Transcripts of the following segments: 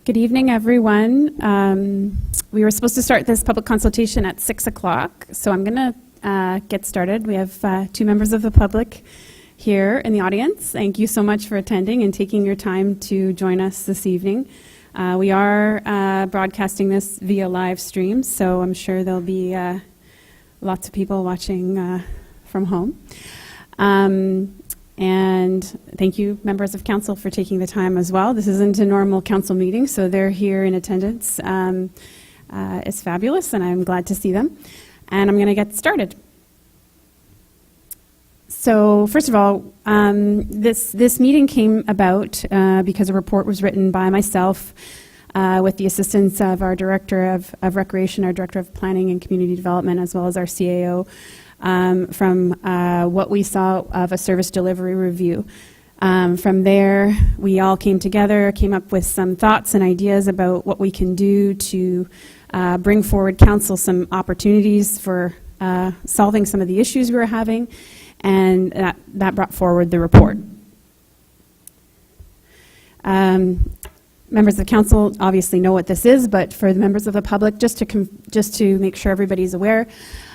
Good evening, everyone. We were supposed to start this public consultation at 6 o'clock, so I'm going to get started. We have two members of the public here in the audience. Thank you so much for attending and taking your time to join us this evening. We are broadcasting this via live stream, so I'm sure there'll be lots of people watching from home. And thank you, members of council, for taking the time as well. This isn't a normal council meeting, so they're here in attendance. It's fabulous, and I'm glad to see them. And I'm going to get started. So first of all, this meeting came about because a report was written by myself with the assistance of our Director of Recreation, our Director of Planning and Community Development, as well as our CAO, from what we saw of a service delivery review. From there, we all came together, came up with some thoughts and ideas about what we can do to bring forward council some opportunities for solving some of the issues we were having, and that brought forward the report. Members of council obviously know what this is, but for the members of the public, just to make sure everybody's aware,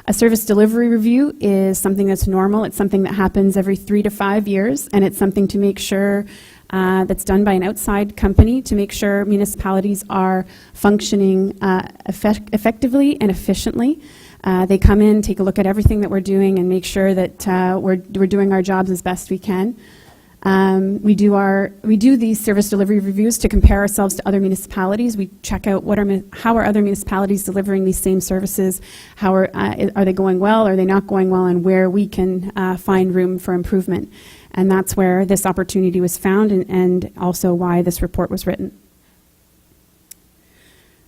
a service delivery review is something that's normal. It's something that happens every 3 to 5 years, and it's something to make sure that's done by an outside company to make sure municipalities are functioning effectively and efficiently. They come in, take a look at everything that we're doing, and make sure that we're doing our jobs as best we can. We do these service delivery reviews to compare ourselves to other municipalities. We check out how are other municipalities delivering these same services, how are they going well, are they not going well, and where we can find room for improvement. And that's where this opportunity was found, and also why this report was written.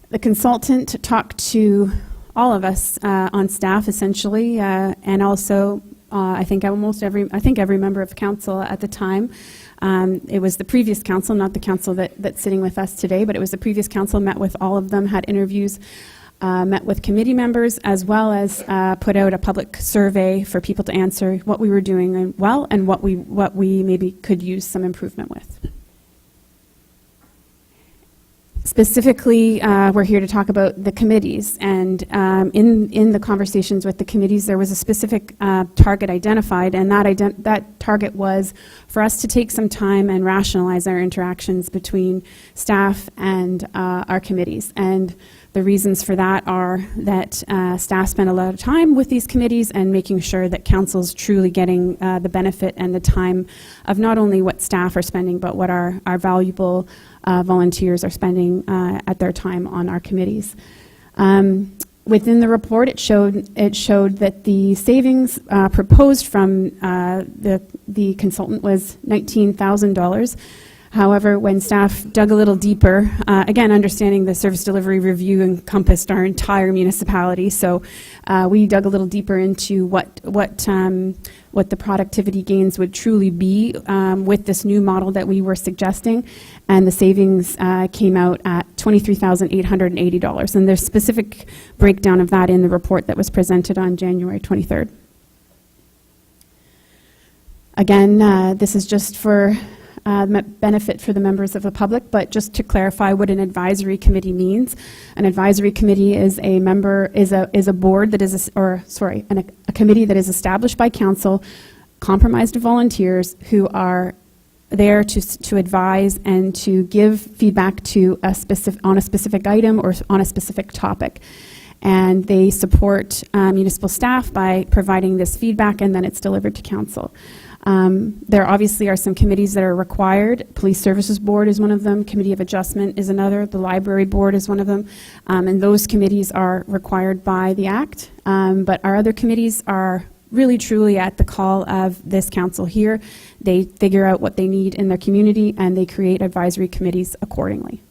The consultant talked to all of us on staff, essentially, and also I think every member of council at the time. It was the previous council, not the council that's sitting with us today, but it was the previous council, met with all of them, had interviews, met with committee members, as well as put out a public survey for people to answer what we were doing well and what we maybe could use some improvement with. Specifically, we're here to talk about the committees, and in the conversations with the committees, there was a specific target identified, and that target was for us to take some time and rationalize our interactions between staff and our committees. And the reasons for that are that staff spend a lot of time with these committees and making sure that council's truly getting the benefit and the time of not only what staff are spending, but what our valuable volunteers are spending at their time on our committees. Within the report, it showed that the savings proposed from the consultant was $19,000. However, when staff dug a little deeper, again, understanding the service delivery review encompassed our entire municipality, so we dug a little deeper into what the productivity gains would truly be with this new model that we were suggesting, and the savings came out at $23,880. And there's specific breakdown of that in the report that was presented on January 23rd. Again, this is just for benefit for the members of the public, but just to clarify what an advisory committee means. An advisory committee is a board that is, a committee that is established by council, comprised of volunteers who are there to advise and to give feedback to on a specific item or on a specific topic. And they support municipal staff by providing this feedback, and then it's delivered to council. There obviously are some committees that are required. Police Services Board is one of them. Committee of Adjustment is another. The Library Board is one of them. And those committees are required by the Act. But our other committees are really truly at the call of this council here. They figure out what they need in their community, and they create advisory committees accordingly.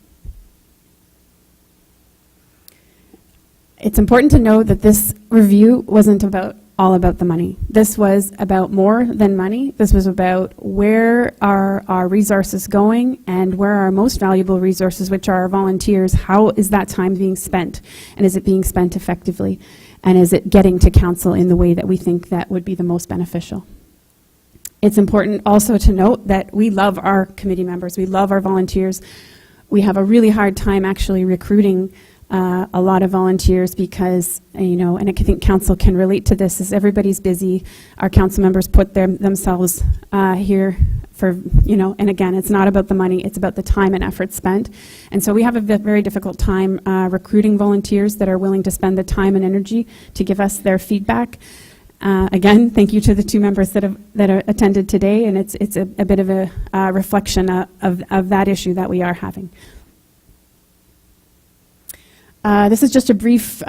It's important to know that this review wasn't all about the money. This was about more than money. This was about where are our resources going and where are our most valuable resources, which are our volunteers. How is that time being spent? And is it being spent effectively? And is it getting to council in the way that we think that would be the most beneficial? It's important also to note that we love our committee members. We love our volunteers. We have a really hard time actually recruiting a lot of volunteers because, and I think council can relate to this, is everybody's busy. Our council members put themselves here for, and again, it's not about the money, it's about the time and effort spent. And so we have a very difficult time recruiting volunteers that are willing to spend the time and energy to give us their feedback. Again, thank you to the 2 members that are attended today, and it's a bit of a reflection of that issue that we are having. This is just a brief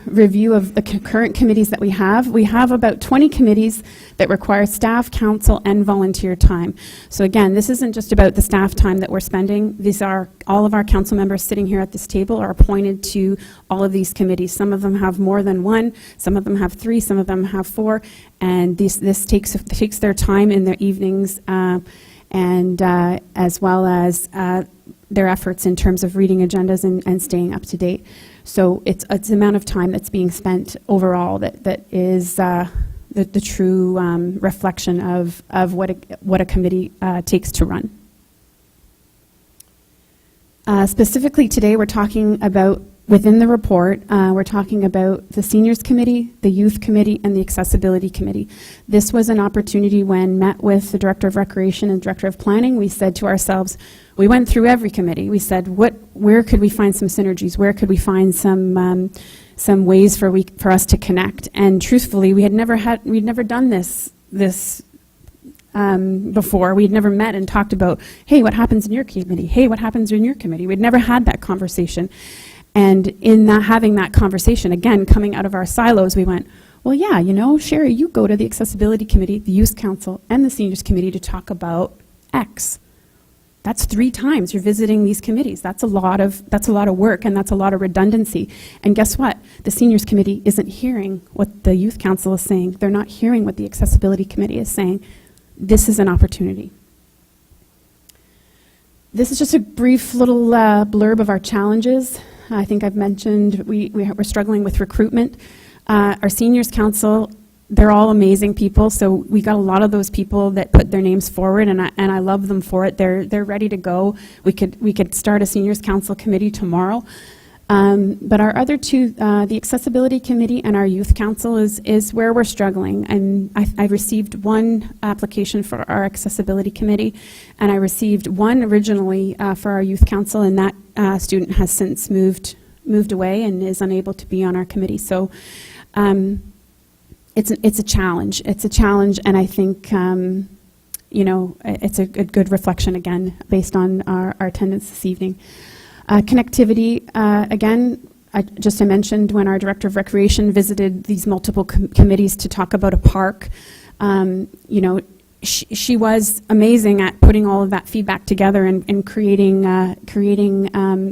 review of the current committees that we have. We have about 20 committees that require staff, council, and volunteer time. So again, this isn't just about the staff time that we're spending. These are all of our council members sitting here at this table are appointed to all of these committees. Some of them have more than 1, some of them have 3, some of them have 4, and this takes their time in their evenings and as well as their efforts in terms of reading agendas and staying up to date. So it's the amount of time that's being spent overall that is the true reflection of what a committee takes to run. Specifically today, we're talking about, within the report, we're talking about the Seniors Committee, the Youth Committee, and the Accessibility Committee. This was an opportunity when met with the Director of Recreation and Director of Planning. We said to ourselves, we went through every committee. We said, where could we find some synergies? Where could we find some ways for us to connect? And truthfully, we'd never done this before. We'd never met and talked about, hey, what happens in your committee? Hey, what happens in your committee? We'd never had that conversation. And in having that conversation, again, coming out of our silos, we went, well, yeah, Sherry, you go to the Accessibility Committee, the Youth Council, and the Seniors Committee to talk about X. That's 3 times you're visiting these committees. That's a lot of work, and that's a lot of redundancy. And guess what? The Seniors Committee isn't hearing what the Youth Council is saying. They're not hearing what the Accessibility Committee is saying. This is an opportunity. This is just a brief little blurb of our challenges. I think I've mentioned we're struggling with recruitment. Our Seniors Council, they're all amazing people, so we got a lot of those people that put their names forward, and I love them for it. They're ready to go. We could start a Seniors Council committee tomorrow. But our other 2, the Accessibility Committee and our Youth Council is where we're struggling. And I received 1 application for our Accessibility Committee, and I received 1 originally for our Youth Council, and that student has since moved away and is unable to be on our committee. So it's a challenge. It's a challenge, and I think it's a good reflection again based on our attendance this evening. Connectivity, again, I mentioned when our Director of Recreation visited these multiple committees to talk about a park, she was amazing at putting all of that feedback together and creating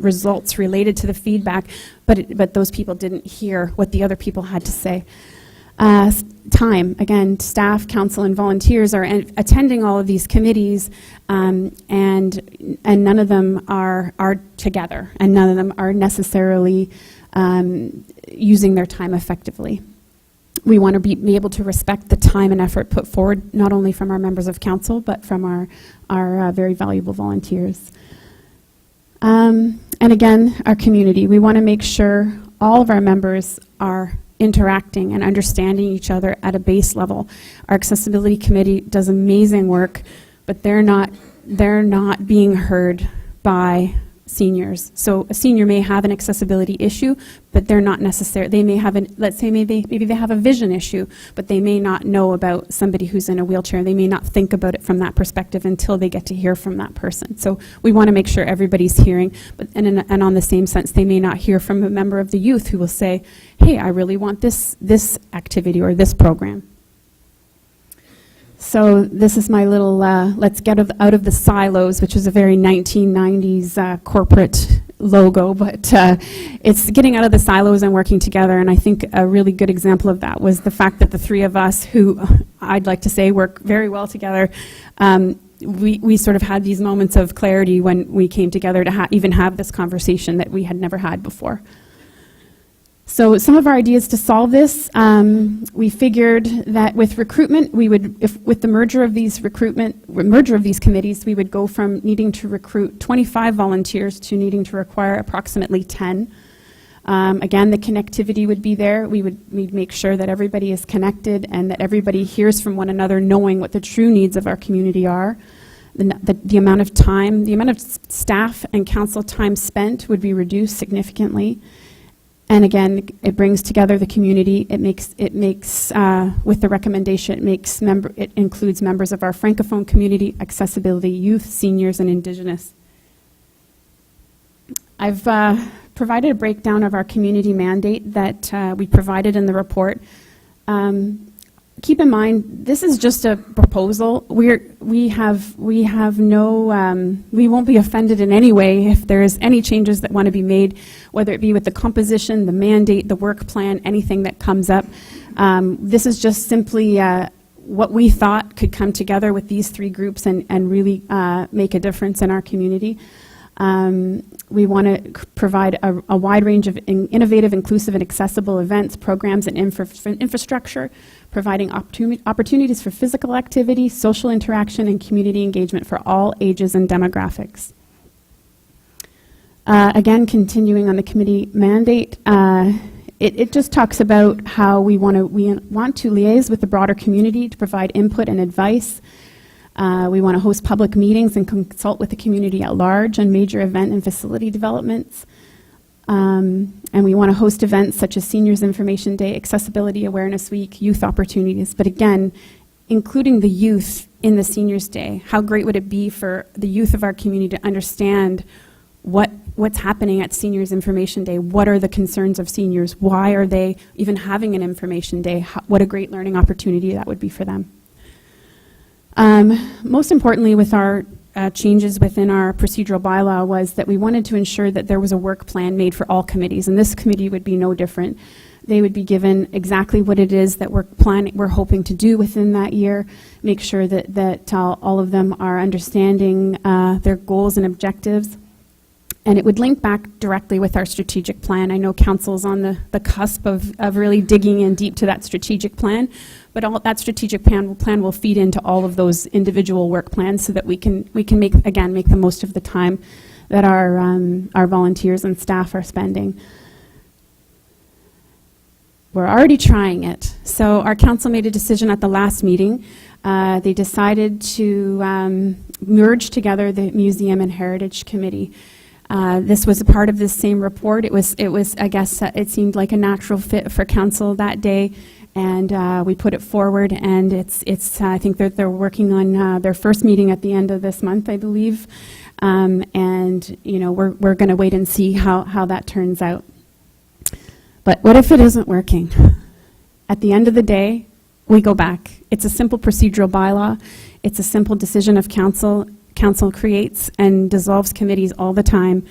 results related to the feedback, but those people didn't hear what the other people had to say. Time, again, staff, council, and volunteers are attending all of these committees, and none of them are together, and none of them are necessarily using their time effectively. We want to be able to respect the time and effort put forward, not only from our members of council, but from our very valuable volunteers. And again, our community. We want to make sure all of our members are interacting and understanding each other at a base level. Our Accessibility Committee does amazing work, but they're not being heard by seniors. So a senior may have an accessibility issue, but they're not necessarily, they may have let's say maybe they have a vision issue, but they may not know about somebody who's in a wheelchair. They may not think about it from that perspective until they get to hear from that person. So we want to make sure everybody's hearing, but and on the same sense, they may not hear from a member of the youth who will say, hey, I really want this activity or this program. So this is my little let's get out of the silos, which is a very 1990s corporate logo, but it's getting out of the silos and working together. And I think a really good example of that was the fact that the 3 of us, who I'd like to say work very well together, we sort of had these moments of clarity when we came together to even have this conversation that we had never had before. So some of our ideas to solve this, we figured that with recruitment, we would, with the merger of these committees, we would go from needing to recruit 25 volunteers to needing to require approximately 10. Again, the connectivity would be there. We'd make sure that everybody is connected and that everybody hears from one another, knowing what the true needs of our community are. The amount of time, the amount of staff and council time spent would be reduced significantly. And again, it brings together the community. It makes with the recommendation, it includes members of our Francophone community, accessibility, youth, seniors, and Indigenous. I've provided a breakdown of our community mandate that we provided in the report. Keep in mind, this is just a proposal. We won't be offended in any way if there's any changes that want to be made, whether it be with the composition, the mandate, the work plan, anything that comes up. This is just simply what we thought could come together with these three groups and really make a difference in our community. We want to provide a wide range of innovative, inclusive, and accessible events, programs, and infrastructure, providing opportunities for physical activity, social interaction, and community engagement for all ages and demographics. Again, continuing on the committee mandate, it just talks about how we want to liaise with the broader community to provide input and advice. We want to host public meetings and consult with the community at large on major event and facility developments. And we want to host events such as Seniors Information Day, Accessibility Awareness Week, youth opportunities. But again, including the youth in the Seniors Day. How great would it be for the youth of our community to understand what's happening at Seniors Information Day? What are the concerns of seniors? Why are they even having an Information Day? What a great learning opportunity that would be for them. Most importantly, with our changes within our procedural bylaw was that we wanted to ensure that there was a work plan made for all committees, and this committee would be no different. They would be given exactly what it is that we're hoping to do within that year, make sure that all of them are understanding their goals and objectives. And it would link back directly with our strategic plan. I know Council's on the cusp of really digging in deep to that strategic plan, but all that strategic plan will feed into all of those individual work plans so that we can make the most of the time that our volunteers and staff are spending. We're already trying it. So our council made a decision at the last meeting. They decided to merge together the Museum and Heritage Committee. This was a part of this same report. It was. I guess it seemed like a natural fit for council that day, and we put it forward. And it's. I think they're working on their first meeting at the end of this month, I believe. And we're going to wait and see how that turns out. But what if it isn't working? At the end of the day, we go back. It's a simple procedural bylaw. It's a simple decision of council. Council creates and dissolves committees all the time.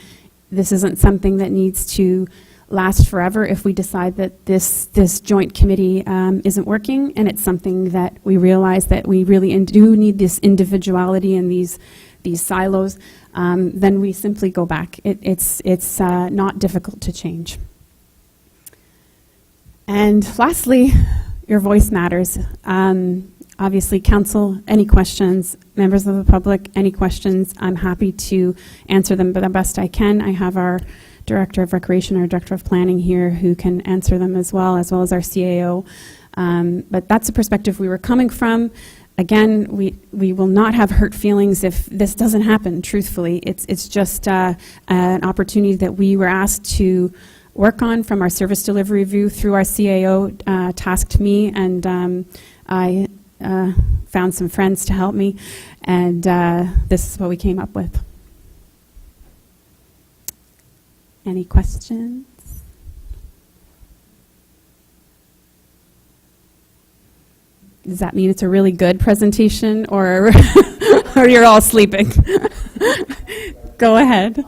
This isn't something that needs to last forever if we decide that this joint committee isn't working, and it's something that we realize that we really do need this individuality and these silos, then we simply go back. It's not difficult to change. And lastly, your voice matters. Obviously, council, any questions, members of the public, any questions, I'm happy to answer them the best I can. I have our Director of Recreation, our Director of Planning here who can answer them as well as our CAO. But that's the perspective we were coming from. Again, we will not have hurt feelings if this doesn't happen, truthfully. It's just an opportunity that we were asked to work on from our service delivery review through our CAO, tasked me, and I found some friends to help me, and this is what we came up with. Any questions? Does that mean it's a really good presentation, or or you're all sleeping? Go ahead.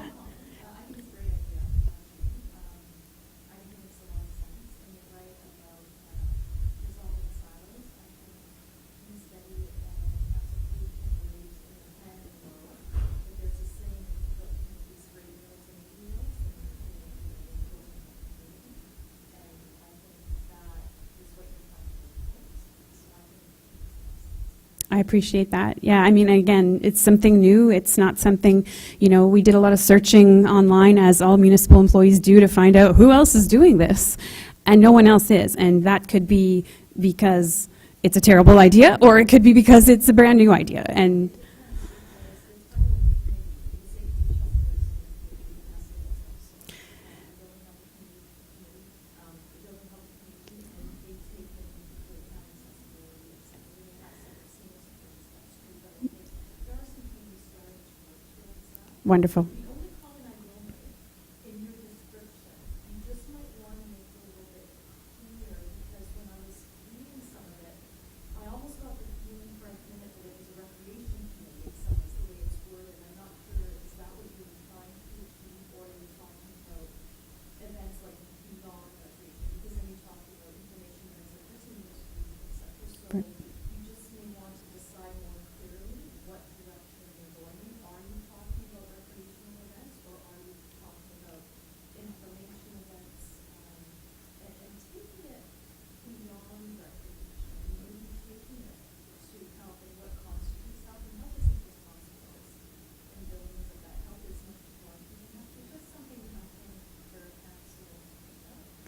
I appreciate that. Yeah, I mean, again, it's something new. It's not something, we did a lot of searching online, as all municipal employees do, to find out who else is doing this. And no one else is. And that could be because it's a terrible idea, or it could be because it's a brand new idea. And wonderful. The only comment I will make in your description, you just might want to make it a little bit clearer, because when I was reading some of it, I almost got the feeling for a minute that it was a recreation committee, in some ways, the way it's worded. I'm not sure, is that what you're trying to achieve, or are you talking about events like beyond recreation? Because then you're talking about information events like this industry, et cetera. So you just may want to decide more clearly what direction you're going in. Are you talking about recreational events, or are you talking about information events, and taking it beyond recreation, maybe taking it to health and what constitutes health, and health isn't just hospitals and buildings like that. Health is much more than that. It's just something happening for council.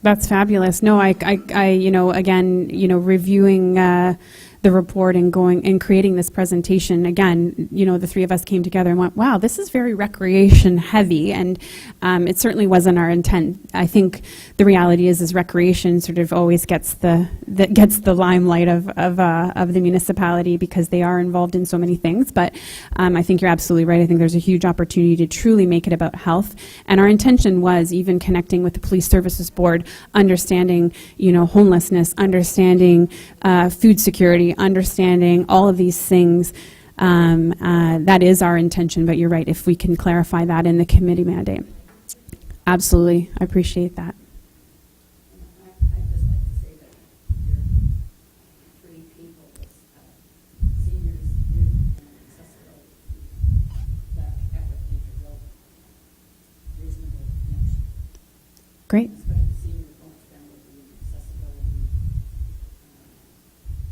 That's fabulous. No, again, reviewing the report and going and creating this presentation, again, the three of us came together and went, wow, this is very recreation heavy, and it certainly wasn't our intent. I think the reality is recreation sort of always gets the limelight of the municipality, because they are involved in so many things. But I think you're absolutely right. I think there's a huge opportunity to truly make it about health, and our intention was even connecting with the Police Services Board, understanding homelessness, understanding food security, understanding all of these things. That is our intention, but you're right, if we can clarify that in the committee mandate. Absolutely, I appreciate that. I'd just like to say that you're three people, seniors, youth, and accessibility, that everything is real reasonable connection. Great. Especially seniors don't spend with the accessibility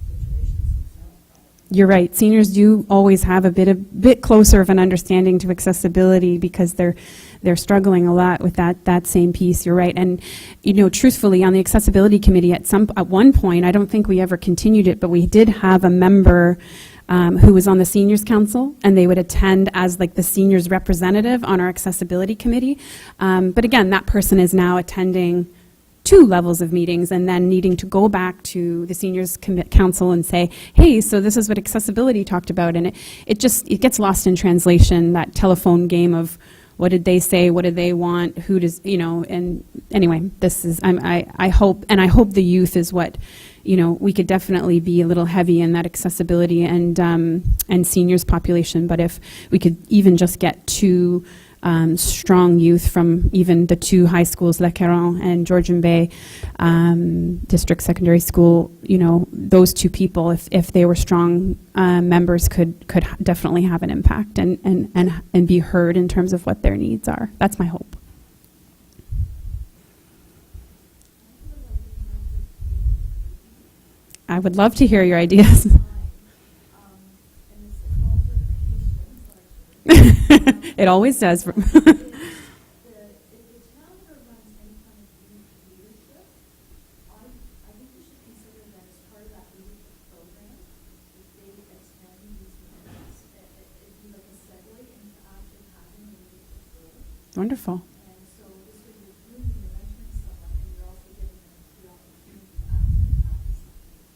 situations themselves, probably. You're right. Seniors do always have a bit closer of an understanding to accessibility, because they're struggling a lot with that same piece. You're right. And truthfully, on the accessibility committee, at one point, I don't think we ever continued it, but we did have a member who was on the seniors council, and they would attend as like the seniors representative on our accessibility committee. But again, that person is now attending 2 levels of meetings, and then needing to go back to the seniors council and say, hey, so this is what accessibility talked about. And it gets lost in translation, that telephone game of what did they say, what do they want, who does, and anyway, this is, I hope the youth is what, we could definitely be a little heavy in that accessibility and seniors population. But if we could even just get 2 strong youth from even the 2 high schools, Le Caron and Georgian Bay District Secondary School, those 2 people, if they were strong members, could definitely have an impact and be heard in terms of what their needs are. That's my hope. I would love to hear your ideas. It always does. If the town ever runs any kind of youth leadership, I think we should consider that as part of that leadership program, if they extend these members, it'd be like a segue into actually having a leadership role. Wonderful. And so this would be grooming, you're mentoring someone, and you're also giving them the opportunity to actually practice something.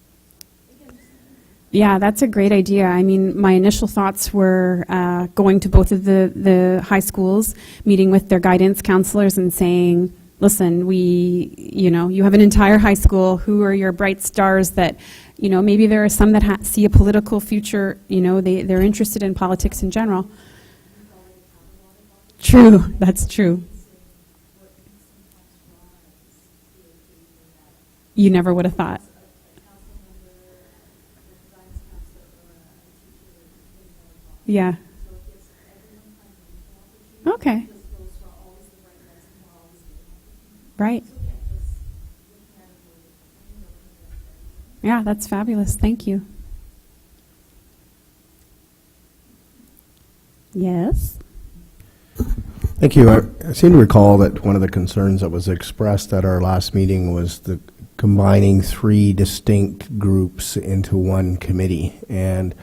Again, just Yeah, that's a great idea. I mean, my initial thoughts were going to both of the high schools, meeting with their guidance counselors and saying, listen, you have an entire high school. Who are your bright stars that, maybe there are some that see a political future, they're interested in politics in general. True, that's true. You never would have thought. Yeah. Okay. Right. Yeah, that's fabulous. Thank you. Yes. Thank you. I seem to recall that one of the concerns that was expressed at our last meeting was the combining 3 distinct groups into one committee. And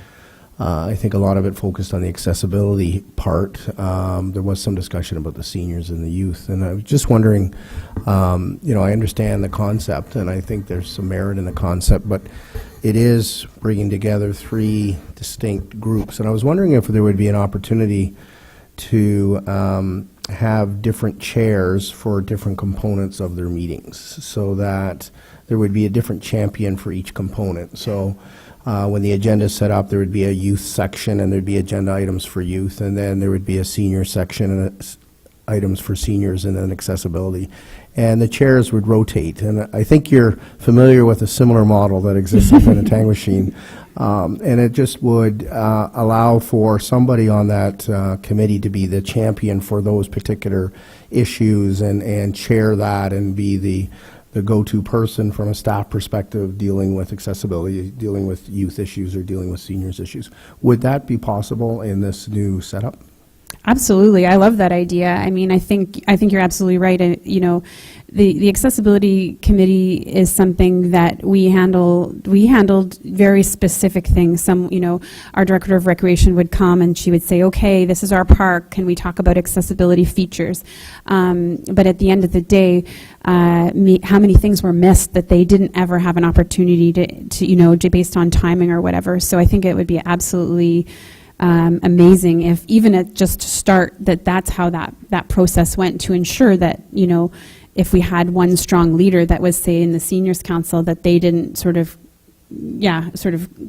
I think a lot of it focused on the accessibility part. There was some discussion about the seniors and the youth. And I was just wondering, I understand the concept, and I think there's some merit in the concept, but it is bringing together 3 distinct groups. And I was wondering if there would be an opportunity to have different chairs for different components of their meetings, so that there would be a different champion for each component. So when the agenda is set up, there would be a youth section, and there'd be agenda items for youth, and then there would be a senior section and items for seniors, and then accessibility. And the chairs would rotate. And I think you're familiar with a similar model that exists in Penetanguishene. And it just would allow for somebody on that committee to be the champion for those particular issues, and chair that, and be the go-to person from a staff perspective dealing with accessibility, dealing with youth issues, or dealing with seniors issues. Would that be possible in this new setup? Absolutely. I love that idea. I mean, I think you're absolutely right. The accessibility committee is something that we handled very specific things. Our director of recreation would come and she would say, okay, this is our park. Can we talk about accessibility features? But at the end of the day, how many things were missed that they didn't ever have an opportunity to based on timing or whatever. So I think it would be absolutely amazing if, even at just to start, that's how that process went, to ensure that, if we had one strong leader that was, say, in the seniors council, that they didn't sort of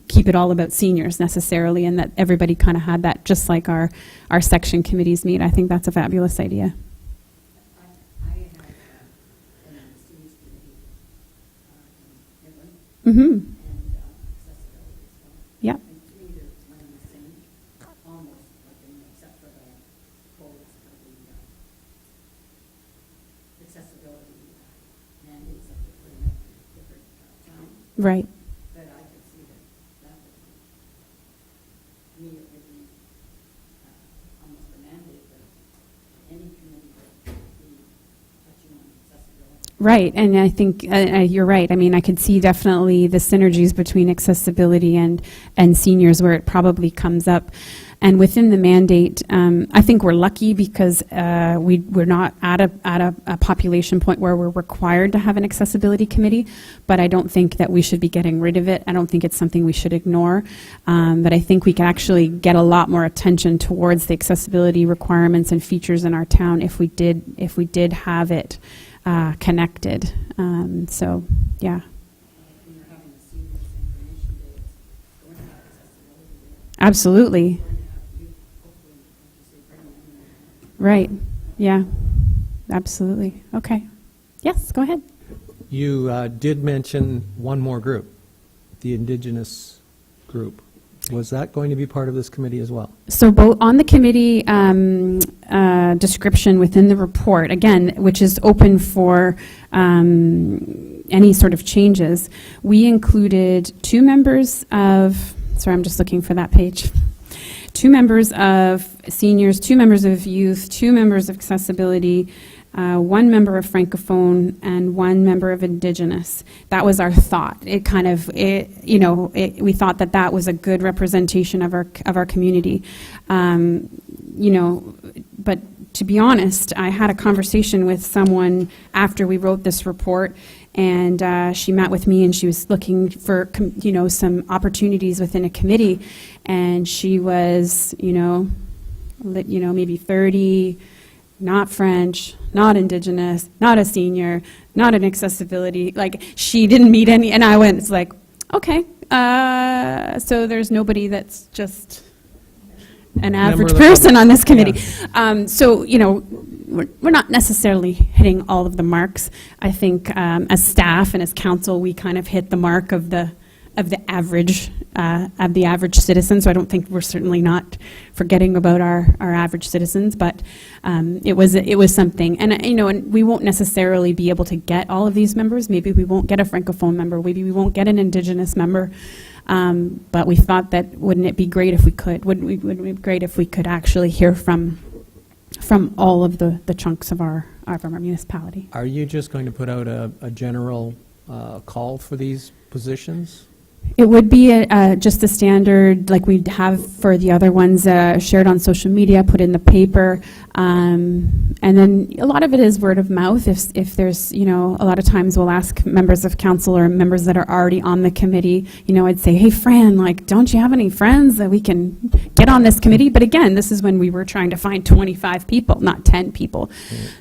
keep it all about seniors necessarily, and that everybody kind of had that, just like our section committees meet. I think that's a fabulous idea. I have been on the students committee in Midland, Mm-hmm. and accessibility as well. Yeah. And to me, they're one and the same, almost like, except for the codes for the accessibility mandates that we're putting up at different times. Right. But I could see that would be, to me, it would be almost a mandate that any committee would be touching on accessibility. Right, and I think you're right. I mean, I could see definitely the synergies between accessibility and seniors, where it probably comes up. And within the mandate, I think we're lucky because we're not at a population point where we're required to have an accessibility committee, but I don't think that we should be getting rid of it. I don't think it's something we should ignore, but I think we can actually get a lot more attention towards the accessibility requirements and features in our town if we did have it connected. So, yeah. When you're having a seniors information day, it's going to have accessibility day. Absolutely. It's going to have youth, hopefully, like you say, bring them in. Right. Yeah. Absolutely. Okay. Yes, go ahead. You did mention one more group, the Indigenous group. Was that going to be part of this committee as well? So both on the committee description within the report, again, which is open for any sort of changes, we included 2 members of, sorry, I'm just looking for that page, 2 members of seniors, 2 members of youth, 2 members of accessibility, 1 member of Francophone, and 1 member of Indigenous. That was our thought. We thought that was a good representation of our community. But to be honest, I had a conversation with someone after we wrote this report, and she met with me, and she was looking for some opportunities within a committee, and she was maybe 30. Not French, not Indigenous, not a senior, not an accessibility. Like, she didn't meet any, and I went, it's like, okay, so there's nobody that's just an average person on this committee. Yeah. So, we're not necessarily hitting all of the marks. I think as staff and as council, we kind of hit the mark of the average citizen. So I don't think we're certainly not forgetting about our average citizens, but it was something. And and we won't necessarily be able to get all of these members. Maybe we won't get a Francophone member. Maybe we won't get an Indigenous member. But we thought that wouldn't it be great if we could? Wouldn't it be great if we could actually hear from all of the chunks of our municipality? Are you just going to put out a general call for these positions? It would be just the standard, like we have for the other ones, shared on social media, put in the paper, and then a lot of it is word of mouth. If there's, a lot of times we'll ask members of council or members that are already on the committee, I'd say, hey, Fran, don't you have any friends that we can get on this committee? But again, this is when we were trying to find 25 people, not 10 people.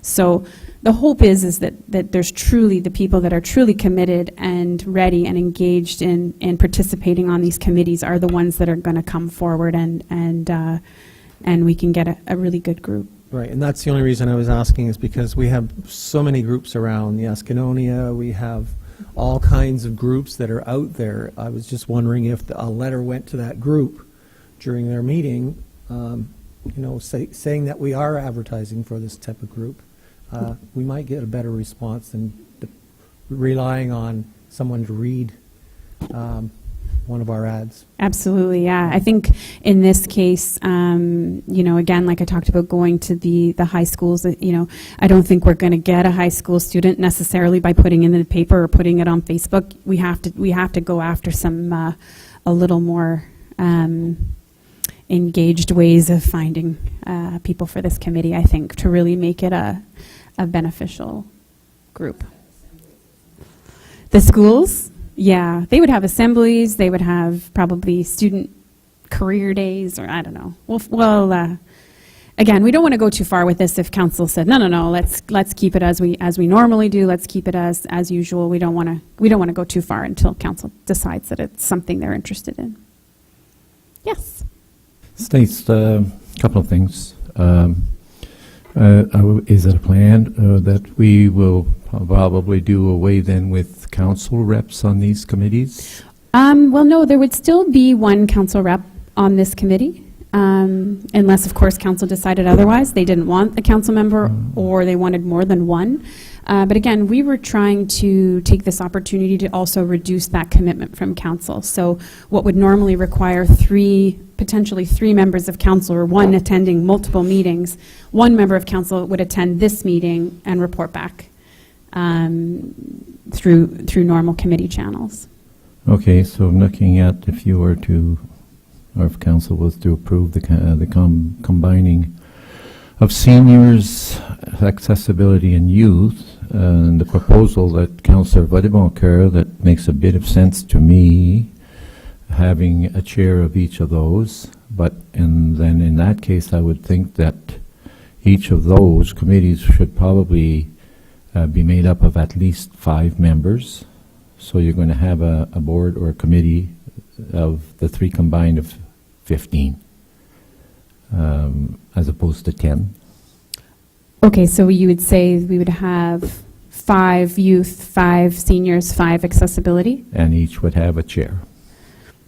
So the hope is that there's truly the people that are truly committed and ready and engaged in participating on these committees are the ones that are going to come forward and we can get a really good group. Right, and that's the only reason I was asking is because we have so many groups around the Escanonia. We have all kinds of groups that are out there. I was just wondering if a letter went to that group during their meeting, saying that we are advertising for this type of group. We might get a better response than relying on someone to read one of our ads. Absolutely, yeah. I think in this case, again, like I talked about going to the high schools, I don't think we're going to get a high school student necessarily by putting it in the paper or putting it on Facebook. We have to go after some a little more engaged ways of finding people for this committee, I think, to really make it a beneficial group. The schools, yeah, they would have assemblies, they would have probably student career days, or I don't know. Well, again, we don't want to go too far with this if council said, no, let's keep it as we normally do, let's keep it as usual. We don't want to go too far until council decides that it's something they're interested in. Yes. States a couple of things. Is it a plan that we will probably do away then with council reps on these committees? Well, no, there would still be one council rep on this committee, unless, of course, council decided otherwise. They didn't want a council member or they wanted more than one. But again, we were trying to take this opportunity to also reduce that commitment from council. So what would normally require potentially three members of council or one attending multiple meetings, one member of council would attend this meeting and report back through normal committee channels. Okay, so I'm looking at if you were to, or if council was to approve the combining of seniors, accessibility, and youth, and the proposal that Councillor Vaudéboncoeur, that makes a bit of sense to me, having a chair of each of those. And then in that case, I would think that each of those committees should probably be made up of at least 5 members. So you're going to have a board or a committee of the 3 combined of 15, as opposed to 10. Okay, so you would say we would have 5 youth, 5 seniors, 5 accessibility? And each would have a chair.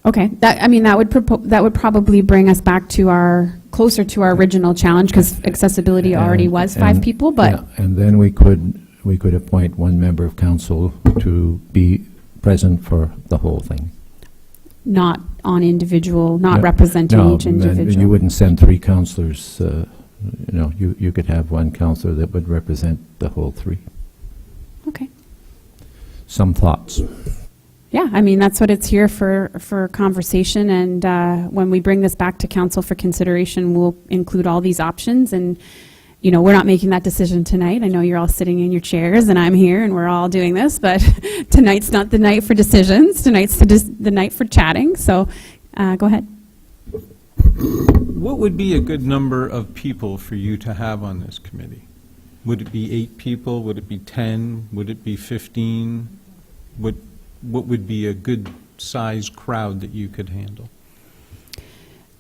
Okay, that would probably bring us back to closer to our original challenge, because accessibility already was 5 people, but... Yeah, and then we could appoint 1 member of council to be present for the whole thing. Not on individual, not representing each individual. You wouldn't send 3 councillors. You could have 1 councillor that would represent the whole 3. Okay. Some thoughts. Yeah, that's what it's here for conversation, and when we bring this back to council for consideration, we'll include all these options, and we're not making that decision tonight. I know you're all sitting in your chairs and I'm here and we're all doing this, but tonight's not the night for decisions. Tonight's the night for chatting, so go ahead. What would be a good number of people for you to have on this committee? Would it be 8 people? Would it be 10? Would it be 15? What would be a good size crowd that you could handle?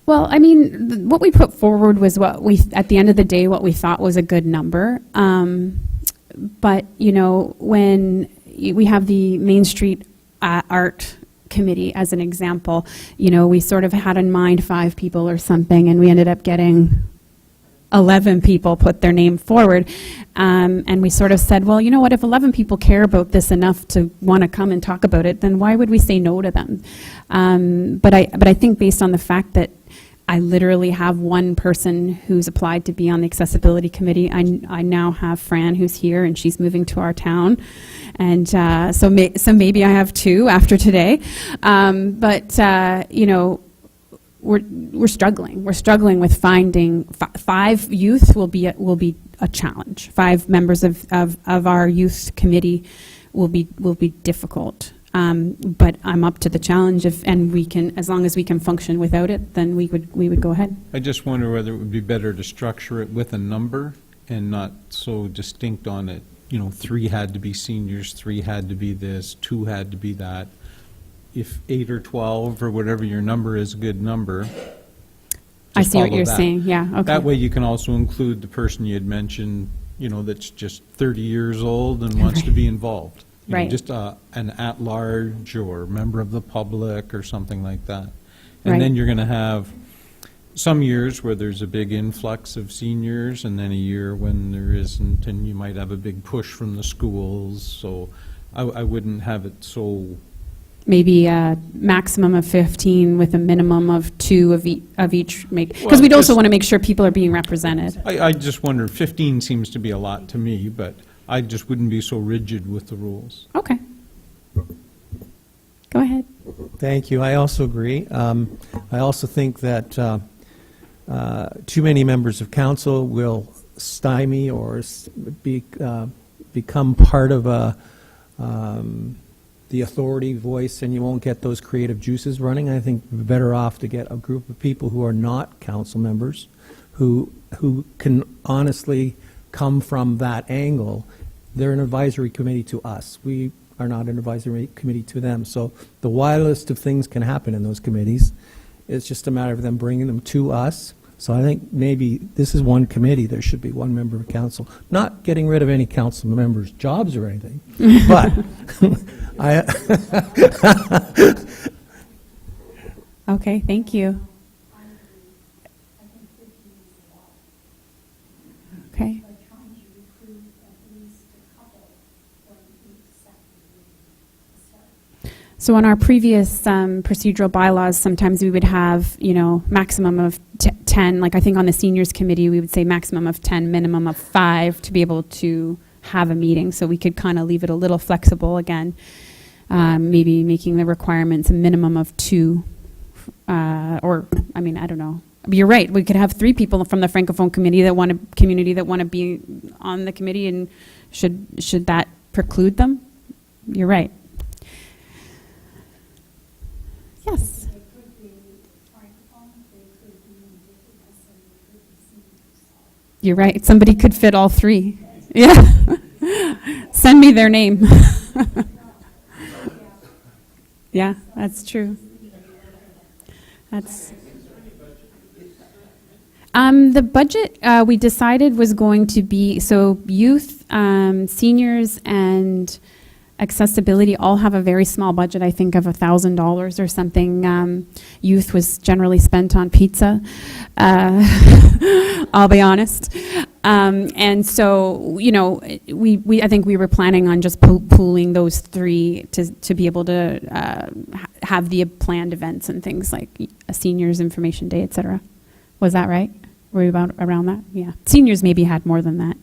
Well, what we put forward was at the end of the day, what we thought was a good number. But, when we have the Main Street Art Committee as an example, we sort of had in mind 5 people or something, and we ended up getting 11 people put their name forward. And we sort of said, well, you know what, if 11 people care about this enough to want to come and talk about it, then why would we say no to them? But I think based on the fact that I literally have one person who's applied to be on the accessibility committee. I now have Fran, who's here, and she's moving to our town, and so maybe I have two after today. But you know, we're struggling. We're struggling with finding five youth will be a challenge. 5 members of our youth committee will be difficult. But I'm up to the challenge, and we can, as long as we can function without it, then we would go ahead. I just wonder whether it would be better to structure it with a number and not so distinct on it. You know, 3 had to be seniors, 3 had to be this, 2 had to be that. If 8 or 12 or whatever your number is a good number, I just see what follow you're that. saying. Yeah. Okay. That way you can also include the person you had mentioned, you know, that's just 30 years old and wants to be involved. You know, Right. just an at-large or member of the public or something like that. And Right. then you're going to have some years where there's a big influx of seniors, and then a year when there isn't, and you might have a big push from the schools. So I wouldn't have it so... Maybe a maximum of 15 with a minimum of 2 of each. Because Well, we'd also just- want to make sure people are being represented. I just wonder, 15 seems to be a lot to me, but I just wouldn't be so rigid with the rules. Okay. Go ahead. Thank you. I also agree. I also think that too many members of council will stymie or become part of the authority voice, and you won't get those creative juices running. I think we're better off to get a group of people who are not council members, who can honestly come from that angle. They're an advisory committee to us. We are not an advisory committee to them. So the wildest of things can happen in those committees. It's just a matter of them bringing them to us. So I think maybe this is one committee. There should be one member of council. Not getting rid of any council members' jobs or anything, but Okay, thank you. Okay. By trying to recruit at least a couple when each second to start. So on our previous procedural bylaws, sometimes we would have, you know, maximum of 10, like I think on the seniors committee, we would say maximum of 10, minimum of 5 to be able to have a meeting. So we could kind of leave it a little flexible again, maybe making the requirements a minimum of 2, or, I mean, I don't know. But you're right, we could have 3 people from the Francophone community that want to be on the committee, and should that preclude them? You're right. Yes. They could be francophone, they could be indigenous, and they could be seniors. You're right. Somebody could fit all 3. Yeah. Send me their name. Yeah, that's true. That's. The budget we decided was going to be, so youth, seniors, and accessibility all have a very small budget, I think of $1,000 or something. Youth was generally spent on pizza, I'll be honest. And so, you know, I think we were planning on just pooling those 3 to be able to have the planned events and things like a seniors information day, et cetera. Was that right? Were we about around that? Yeah. Seniors maybe had more than that.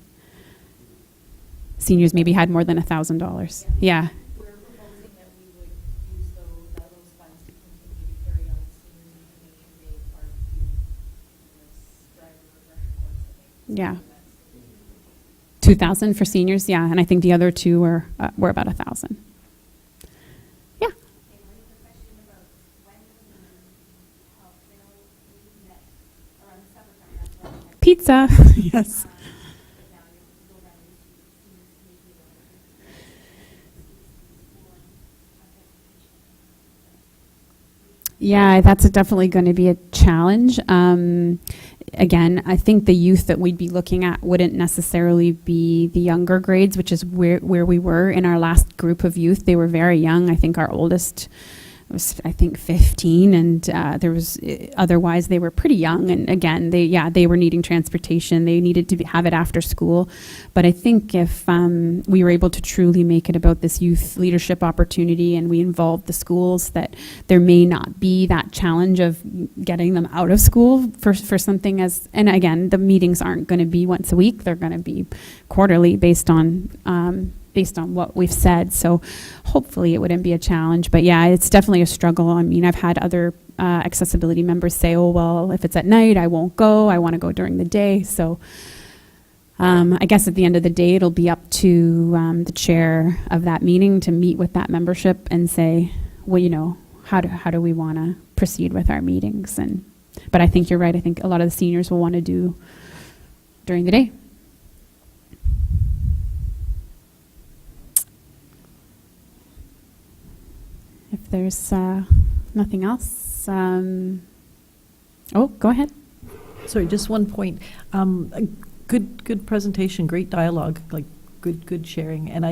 Seniors maybe had more than $1,000. Yeah. We're proposing that we would use those funds to continue to carry out senior information day part of the driver refresher course. Yeah. 2,000 for seniors, yeah, and I think the other 2 were about 1,000. Yeah. Okay, one other question about when we help Bill, we met around the summertime, that's when we had. Pizza, yes. But now you go around and see seniors committee or Yeah, that's definitely going to be a challenge. Again, I think the youth that we'd be looking at wouldn't necessarily be the younger grades, which is where we were in our last group of youth. They were very young. I think our oldest was, I think, 15, and there was, otherwise they were pretty young. And again, they were needing transportation. They needed to have it after school. But I think if we were able to truly make it about this youth leadership opportunity and we involved the schools, that there may not be that challenge of getting them out of school for something as, and again, the meetings aren't going to be once a week. They're going to be quarterly based on what we've said. So hopefully it wouldn't be a challenge. But yeah, it's definitely a struggle. I mean, I've had other accessibility members say, oh, well, if it's at night, I won't go. I want to go during the day. So I guess at the end of the day, it'll be up to the chair of that meeting to meet with that membership and say, well, you know, how do we want to proceed with our meetings? But I think you're right. I think a lot of the seniors will want to do during the day. If there's nothing else, oh, go ahead. Sorry, just one point. A good presentation, great dialogue, like good sharing. And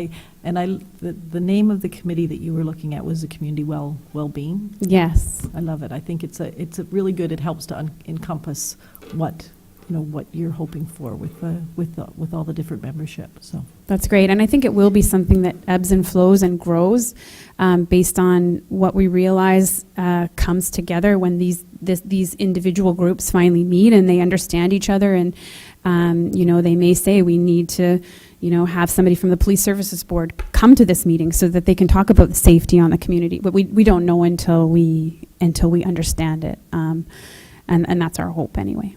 the name of the committee that you were looking at was the community well-being. Yes. I love it. I think it's a really good. It helps to encompass what you're hoping for with all the different membership. So That's great. And I think it will be something that ebbs and flows and grows based on what we realize comes together when these individual groups finally meet and they understand each other. And, they may say we need to, have somebody from the Police Services Board come to this meeting so that they can talk about the safety on the community. But we don't know until we understand it. And that's our hope anyway.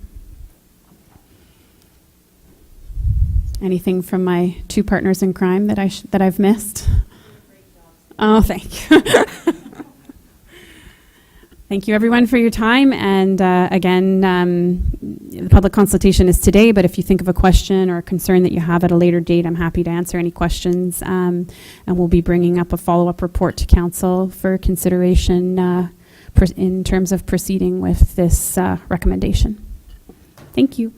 Anything from my two partners in crime that I've missed? Oh, thank you. Thank you, everyone, for your time. And again, the public consultation is today, but if you think of a question or a concern that you have at a later date, I'm happy to answer any questions. And we'll be bringing up a follow-up report to council for consideration in terms of proceeding with this recommendation. Thank you.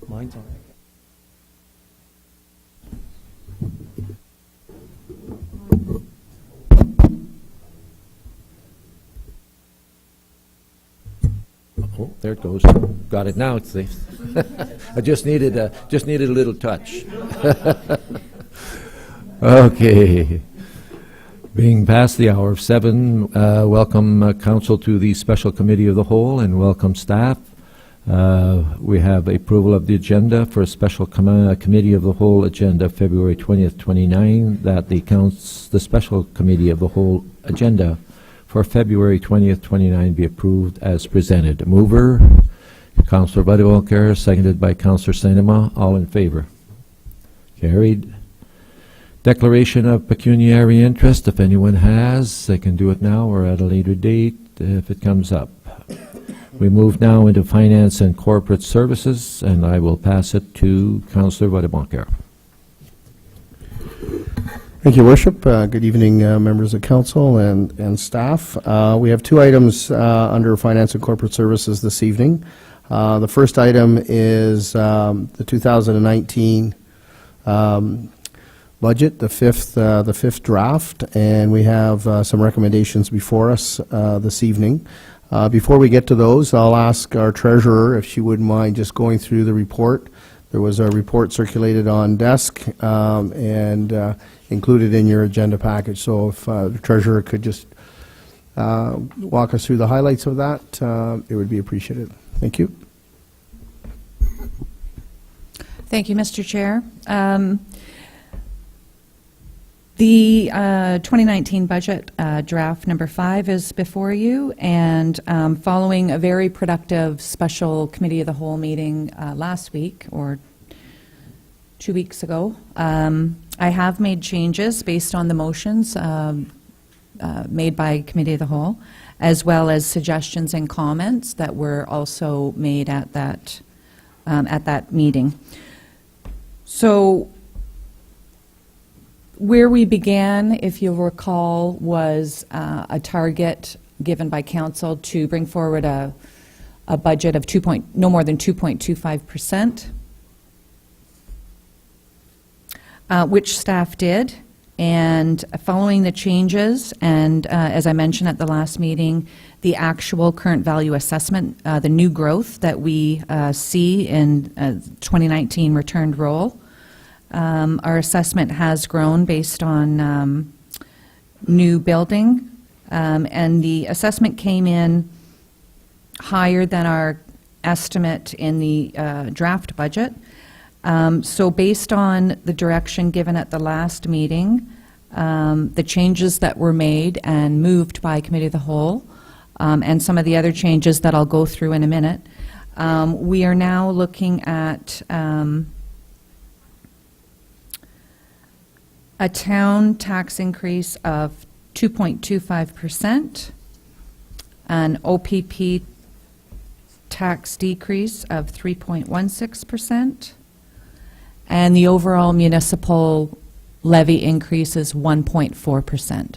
Mine's on. Oh, there it goes. Got it now. It's safe. I just needed a little touch. Okay. Being past the hour of 7, welcome council to the Special Committee of the Whole and welcome staff. We have approval of the agenda for a Special Committee of the Whole agenda February 20th, 29, that the Special Committee of the Whole agenda for February 20th, 29 be approved as presented. Mover, Councillor Buddewalker, seconded by Councillor Sainema. All in favor? Carried. Declaration of pecuniary interest, if anyone has, they can do it now or at a later date if it comes up. We move now into Finance and Corporate Services, and I will pass it to Councillor Buddewalker. Thank you, Worship. Good evening, members of council and staff. We have 2 items under Finance and Corporate Services this evening. The first item is the 2019 budget, the fifth draft, and we have some recommendations before us this evening. Before we get to those, I'll ask our treasurer if she wouldn't mind just going through the report. There was a report circulated on desk and included in your agenda package. So if the treasurer could just walk us through the highlights of that, it would be appreciated. Thank you. Thank you, Mr. Chair. The 2019 budget draft number 5 is before you, and following a very productive special committee of the whole meeting last week or 2 weeks ago, I have made changes based on the motions made by committee of the whole, as well as suggestions and comments that were also made at that meeting. So where we began, if you'll recall, was a target given by council to bring forward a budget of no more than 2.25%, which staff did. And following the changes, and as I mentioned at the last meeting, the actual current value assessment, the new growth that we see in 2019 returned roll, our assessment has grown based on new building, and the assessment came in higher than our estimate in the draft budget. So based on the direction given at the last meeting, the changes that were made and moved by Committee of the Whole, and some of the other changes that I'll go through in a minute, we are now looking at a town tax increase of 2.25%, an OPP tax decrease of 3.16%, and the overall municipal levy increase is 1.4%.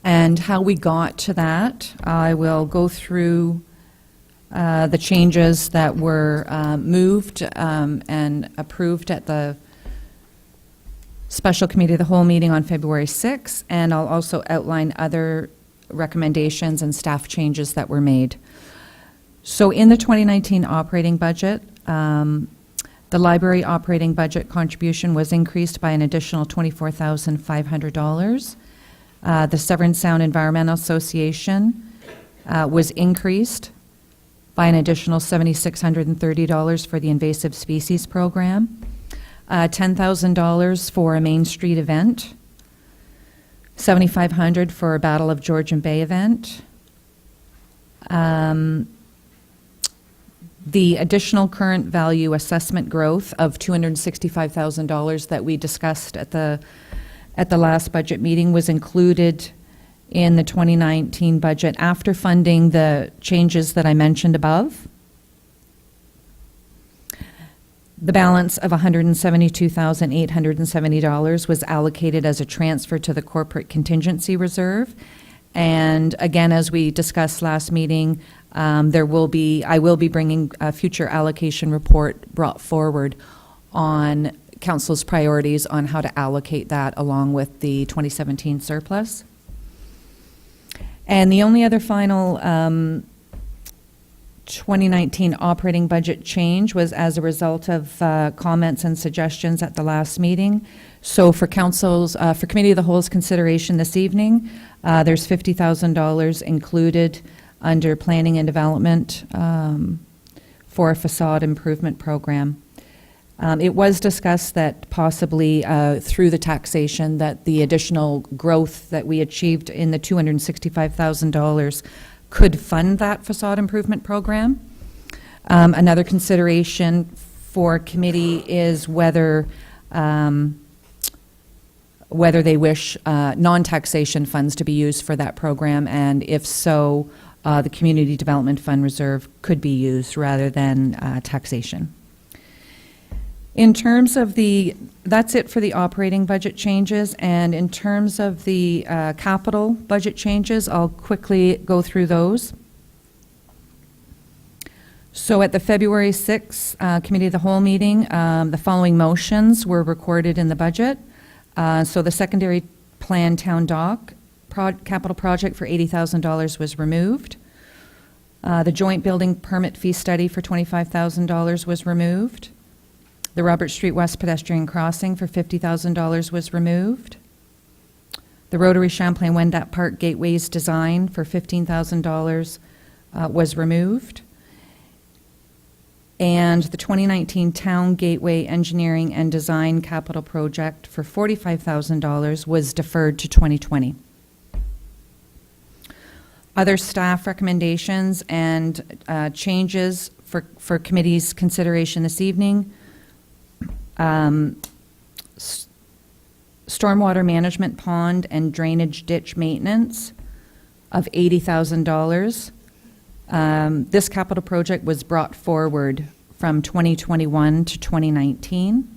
And how we got to that, I will go through the changes that were moved and approved at the Special Committee of the Whole meeting on February 6th, and I'll also outline other recommendations and staff changes that were made. So in the 2019 operating budget, the library operating budget contribution was increased by an additional $24,500. The Severn Sound Environmental Association was increased by an additional $7,630 for the invasive species program, $10,000 for a Main Street event, $7,500 for a Battle of Georgian Bay event. The additional current value assessment growth of $265,000 that we discussed at the last budget meeting was included in the 2019 budget after funding the changes that I mentioned above. The balance of $172,870 was allocated as a transfer to the corporate contingency reserve, And again, as we discussed last meeting, I will be bringing a future allocation report brought forward on council's priorities on how to allocate that along with the 2017 surplus. And the only other final 2019 operating budget change was as a result of comments and suggestions at the last meeting. So for for Committee of the Whole's consideration this evening, there's $50,000 included under planning and development for a facade improvement program. It was discussed that possibly through the taxation that the additional growth that we achieved in the $265,000 could fund that facade improvement program. Another consideration for committee is whether they wish non-taxation funds to be used for that program, and if so, the Community Development Fund Reserve could be used rather than taxation. In terms of that's it for the operating budget changes, and in terms of the capital budget changes, I'll quickly go through those. So at the February 6th Committee of the Whole meeting, the following motions were recorded in the budget. So the secondary plan town dock capital project for $80,000 was removed. The joint building permit fee study for $25,000 was removed. The Robert Street West pedestrian crossing for $50,000 was removed. The Rotary Champlain Wendat Park Gateways design for $15,000 was removed. And the 2019 Town Gateway Engineering and Design Capital Project for $45,000 was deferred to 2020. Other staff recommendations and changes for committee's consideration this evening. Stormwater management pond and drainage ditch maintenance of $80,000. This capital project was brought forward from 2021 to 2019.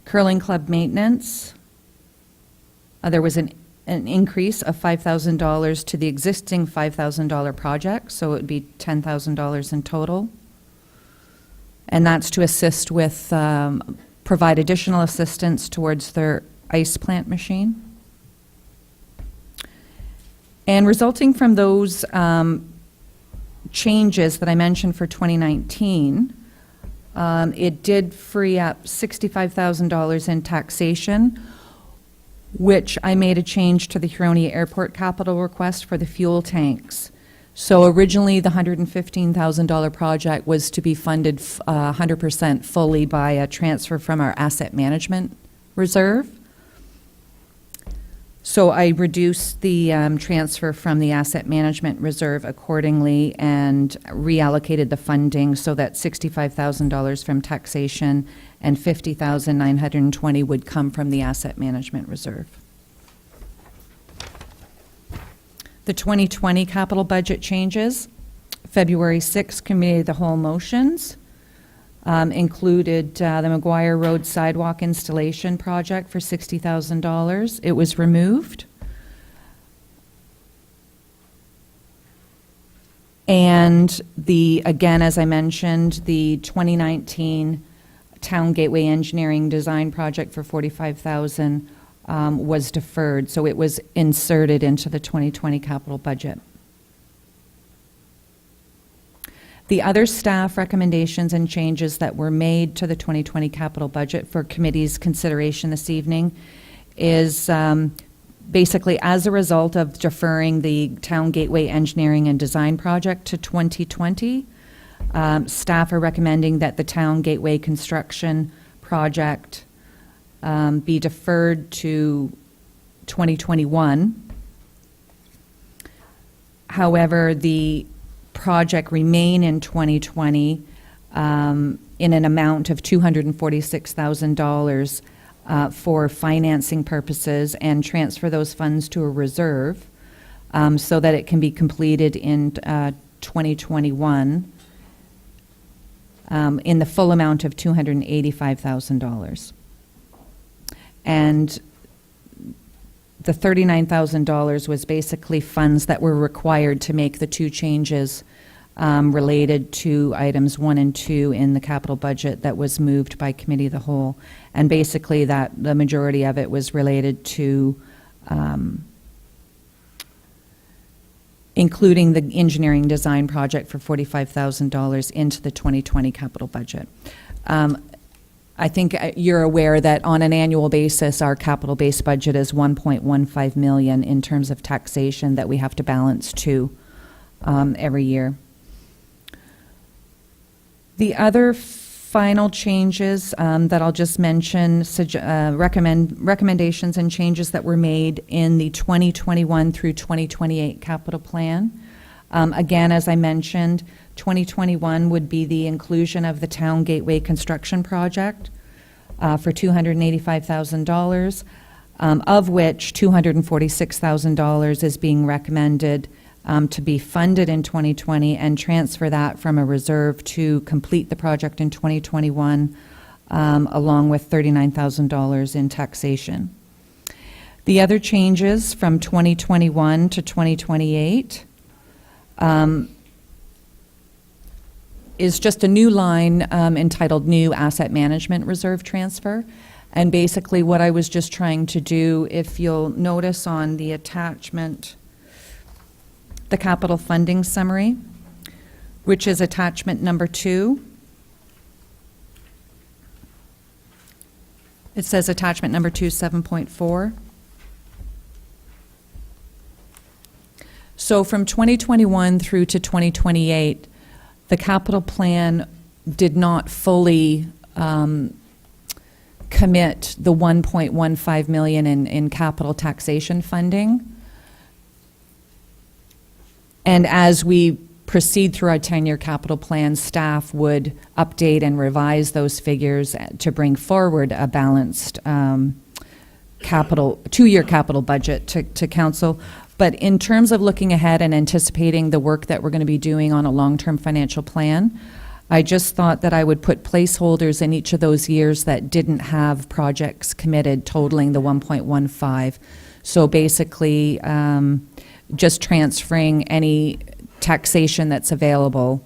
Curling club maintenance. There was an increase of $5,000 to the existing $5,000 project, so it would be $10,000 in total. And that's to assist with, provide additional assistance towards their ice plant machine. And resulting from those changes that I mentioned for 2019, it did free up $65,000 in taxation, which I made a change to the Huronia Airport capital request for the fuel tanks. So originally, the $115,000 project was to be funded 100% fully by a transfer from our asset management reserve. So I reduced the transfer from the asset management reserve accordingly and reallocated the funding so that $65,000 from taxation and $50,920 would come from the asset management reserve. The 2020 capital budget changes, February 6th Committee of the Whole motions, included the McGuire Road sidewalk installation project for $60,000. It was removed. And again, as I mentioned, the 2019 Town Gateway Engineering Design project for $45,000 was deferred, so it was inserted into the 2020 capital budget. The other staff recommendations and changes that were made to the 2020 capital budget for committee's consideration this evening is basically as a result of deferring the Town Gateway Engineering and Design project to 2020, staff are recommending that the Town Gateway construction project be deferred to 2021. However, the project remain in 2020 in an amount of $246,000 for financing purposes and transfer those funds to a reserve so that it can be completed in 2021 in the full amount of $285,000. And the $39,000 was basically funds that were required to make the two changes related to items 1 and 2 in the capital budget that was moved by committee of the whole. And basically that the majority of it was related to including the engineering design project for $45,000 into the 2020 capital budget. I think you're aware that on an annual basis, our capital-based budget is $1.15 million in terms of taxation that we have to balance to every year. The other final changes that I'll just mention, recommendations and changes that were made in the 2021 through 2028 capital plan. Again, as I mentioned, 2021 would be the inclusion of the Town Gateway construction project for $285,000, of which $246,000 is being recommended to be funded in 2020 and transfer that from a reserve to complete the project in 2021, along with $39,000 in taxation. The other changes from 2021 to 2028 is just a new line entitled New Asset Management Reserve Transfer. And basically what I was just trying to do, if you'll notice on the attachment, the capital funding summary, which is attachment number 2. It says attachment number 2, 7.4. So from 2021 through to 2028, the capital plan did not fully commit the $1.15 million in capital taxation funding. And as we proceed through our 10-year capital plan, staff would update and revise those figures to bring forward a balanced two-year capital budget to council. But in terms of looking ahead and anticipating the work that we're going to be doing on a long-term financial plan, I just thought that I would put placeholders in each of those years that didn't have projects committed totaling the 1.15. So basically, just transferring any taxation that's available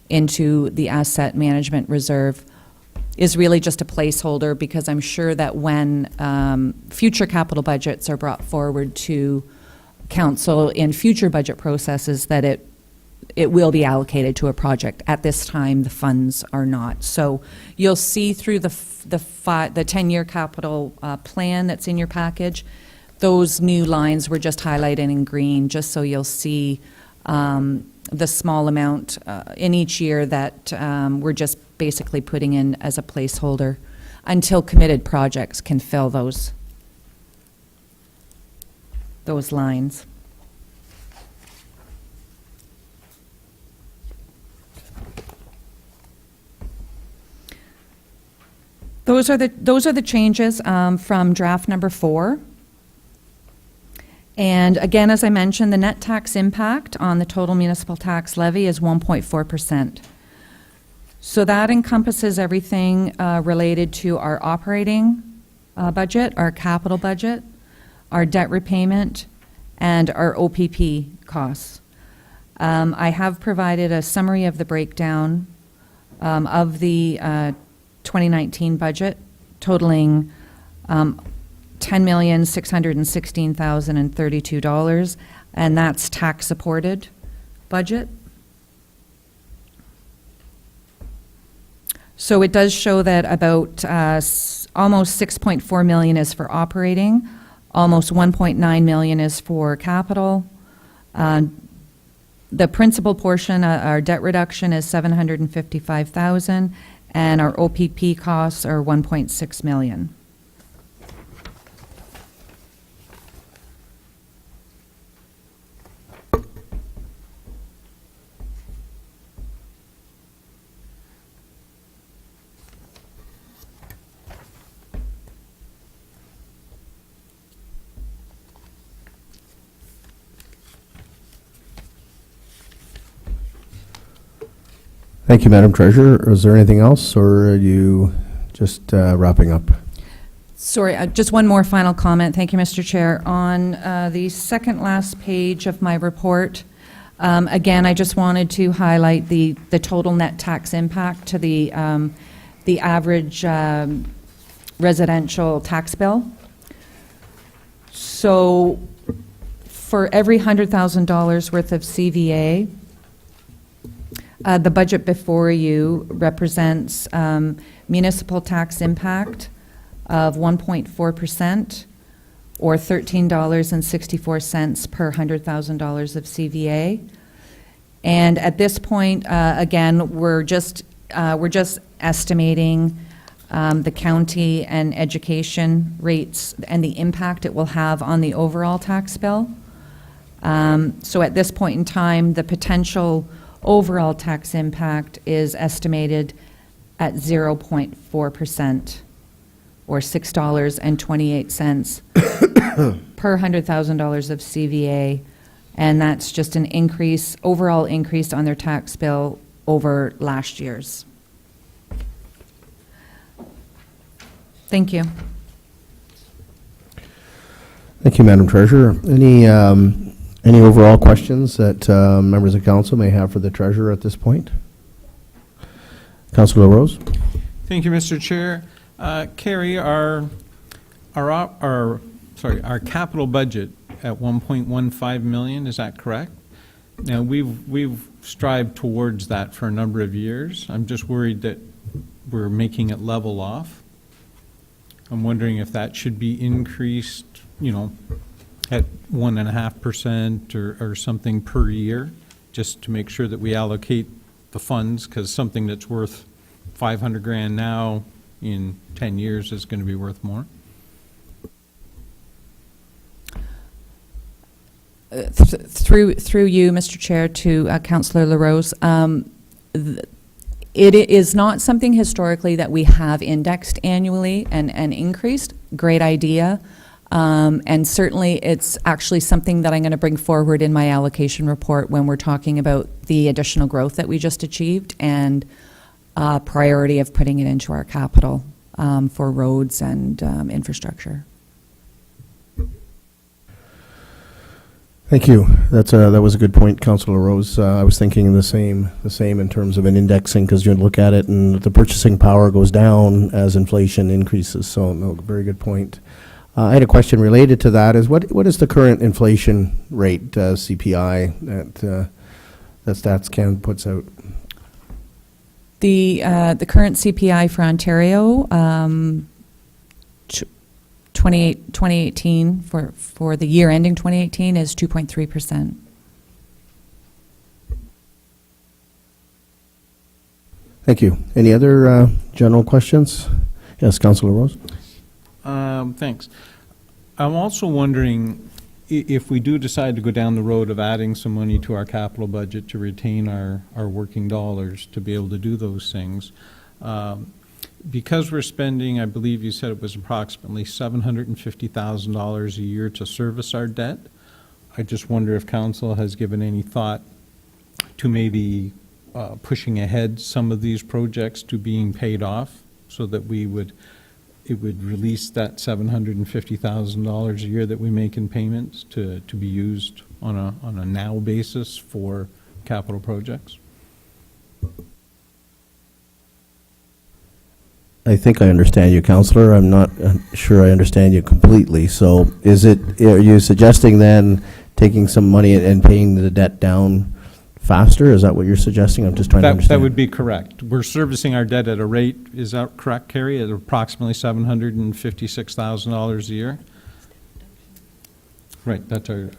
into the asset management reserve is really just a placeholder, because I'm sure that when future capital budgets are brought forward to council in future budget processes, that it will be allocated to a project. At this time, the funds are not. So you'll see through the 10-year capital plan that's in your package, those new lines were just highlighted in green, just so you'll see the small amount in each year that we're just basically putting in as a placeholder until committed projects can fill those lines. Those are the changes from draft number 4. And again, as I mentioned, the net tax impact on the total municipal tax levy is 1.4%. So that encompasses everything related to our operating budget, our capital budget, our debt repayment, and our OPP costs. I have provided a summary of the breakdown of the 2019 budget, totaling $10,616,032, and that's tax-supported budget. So it does show that about almost $6.4 million is for operating, almost $1.9 million is for capital. The principal portion, our debt reduction, is $755,000, and our OPP costs are $1.6 million. Thank you, Madam Treasurer. Is there anything else, or are you just wrapping up? Sorry, just one more final comment. Thank you, Mr. Chair. On the second last page of my report, again, I just wanted to highlight the total net tax impact to the average residential tax bill. So for every $100,000 worth of CVA, the budget before you represents municipal tax impact of 1.4%, or $13.64 per $100,000 of CVA. And at this point, again, we're just estimating the county and education rates and the impact it will have on the overall tax bill. So at this point in time, the potential overall tax impact is estimated at 0.4%, or $6.28 per $100,000 of CVA, and that's just an increase, overall increase on their tax bill over last year's. Thank you. Thank you, Madam Treasurer. Any overall questions that members of council may have for the treasurer at this point? Councilor Rose? Thank you, Mr. Chair. Carrie, our capital budget at 1.15 million, is that correct? Now, we've strived towards that for a number of years. I'm just worried that we're making it level off. I'm wondering if that should be increased, at 1.5% or something per year, just to make sure that we allocate the funds, because something that's worth 500 grand now in 10 years is going to be worth more. Through you, Mr. Chair, to Councillor LaRose, it is not something historically that we have indexed annually and increased. Great idea. And certainly it's actually something that I'm going to bring forward in my allocation report when we're talking about the additional growth that we just achieved and priority of putting it into our capital for roads and infrastructure. Thank you. That was a good point, Councilor Rose. I was thinking the same in terms of an indexing, because you look at it and the purchasing power goes down as inflation increases. So, no, very good point. I had a question related to that. Is what is the current inflation rate, CPI, that StatsCan puts out? The current CPI for Ontario, 2018 for the year ending 2018 is 2.3%. Thank you. Any other general questions? Yes, Councilor Rose. Thanks. I'm also wondering if we do decide to go down the road of adding some money to our capital budget to retain our working dollars to be able to do those things. Because we're spending, I believe you said it was approximately $750,000 a year to service our debt, I just wonder if council has given any thought to maybe pushing ahead some of these projects to being paid off, so that it would release that $750,000 a year that we make in payments to be used on a now basis for capital projects. I think I understand you, Councillor. I'm not sure I understand you completely. So are you suggesting then taking some money and paying the debt down faster? Is that what you're suggesting? I'm just trying to understand. That would be correct. We're servicing our debt at a rate, is that correct, Carrie, at approximately $756,000 a year? Right, that's our...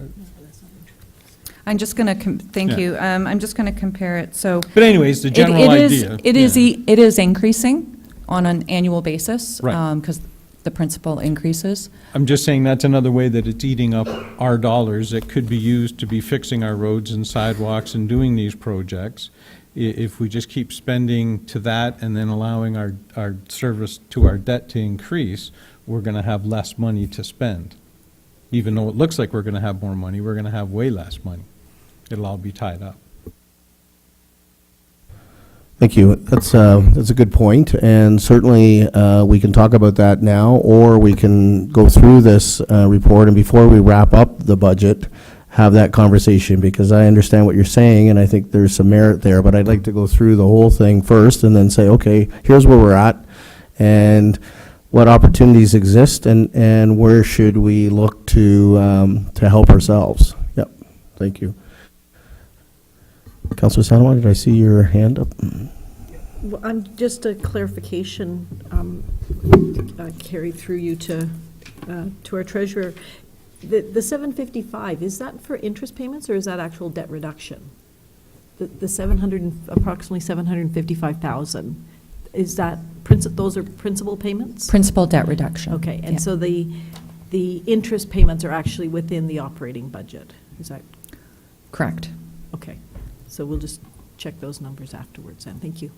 I'm just going to, thank you. I'm just going to compare it. So, but anyways, the general idea. It is increasing on an annual basis, right, because the principal increases. I'm just saying that's another way that it's eating up our dollars that could be used to be fixing our roads and sidewalks and doing these projects. If we just keep spending to that and then allowing our service to our debt to increase, we're going to have less money to spend. Even though it looks like we're going to have more money, we're going to have way less money. It'll all be tied up. Thank you. That's a good point, and certainly we can talk about that now, or we can go through this report, and before we wrap up the budget, have that conversation, because I understand what you're saying, and I think there's some merit there, but I'd like to go through the whole thing first, and then say, okay, here's where we're at, and what opportunities exist, and where should we look to help ourselves. Yep, thank you. Councillor Sandoval, did I see your hand up? Well, just a clarification, carried through you to our treasurer. The 755, is that for interest payments, or is that actual debt reduction? The approximately 755,000, is that, those are principal payments? Principal debt reduction. Okay, and Yeah. so the interest payments are actually within the operating budget, is that, Correct. okay. So we'll just check those numbers afterwards then, thank you.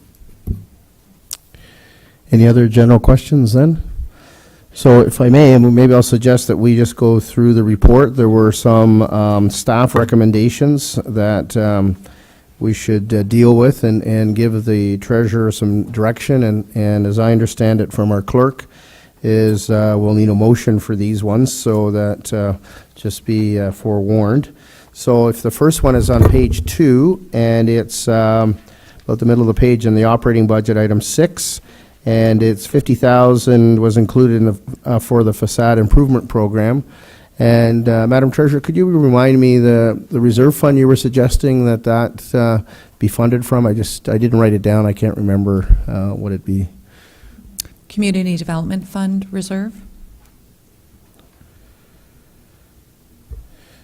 Any other general questions then? So if I may, maybe I'll suggest that we just go through the report. There were some staff recommendations that we should deal with and give the treasurer some direction. And as I understand it from our clerk, is we'll need a motion for these ones, so that just be forewarned. So if the first one is on page 2, and it's about the middle of the page in the operating budget, item 6, and it's 50,000 was included in the, for the facade improvement program. And Madam Treasurer, could you remind me the reserve fund you were suggesting that be funded from? I didn't write it down. I can't remember what it'd be. Community Development Fund Reserve?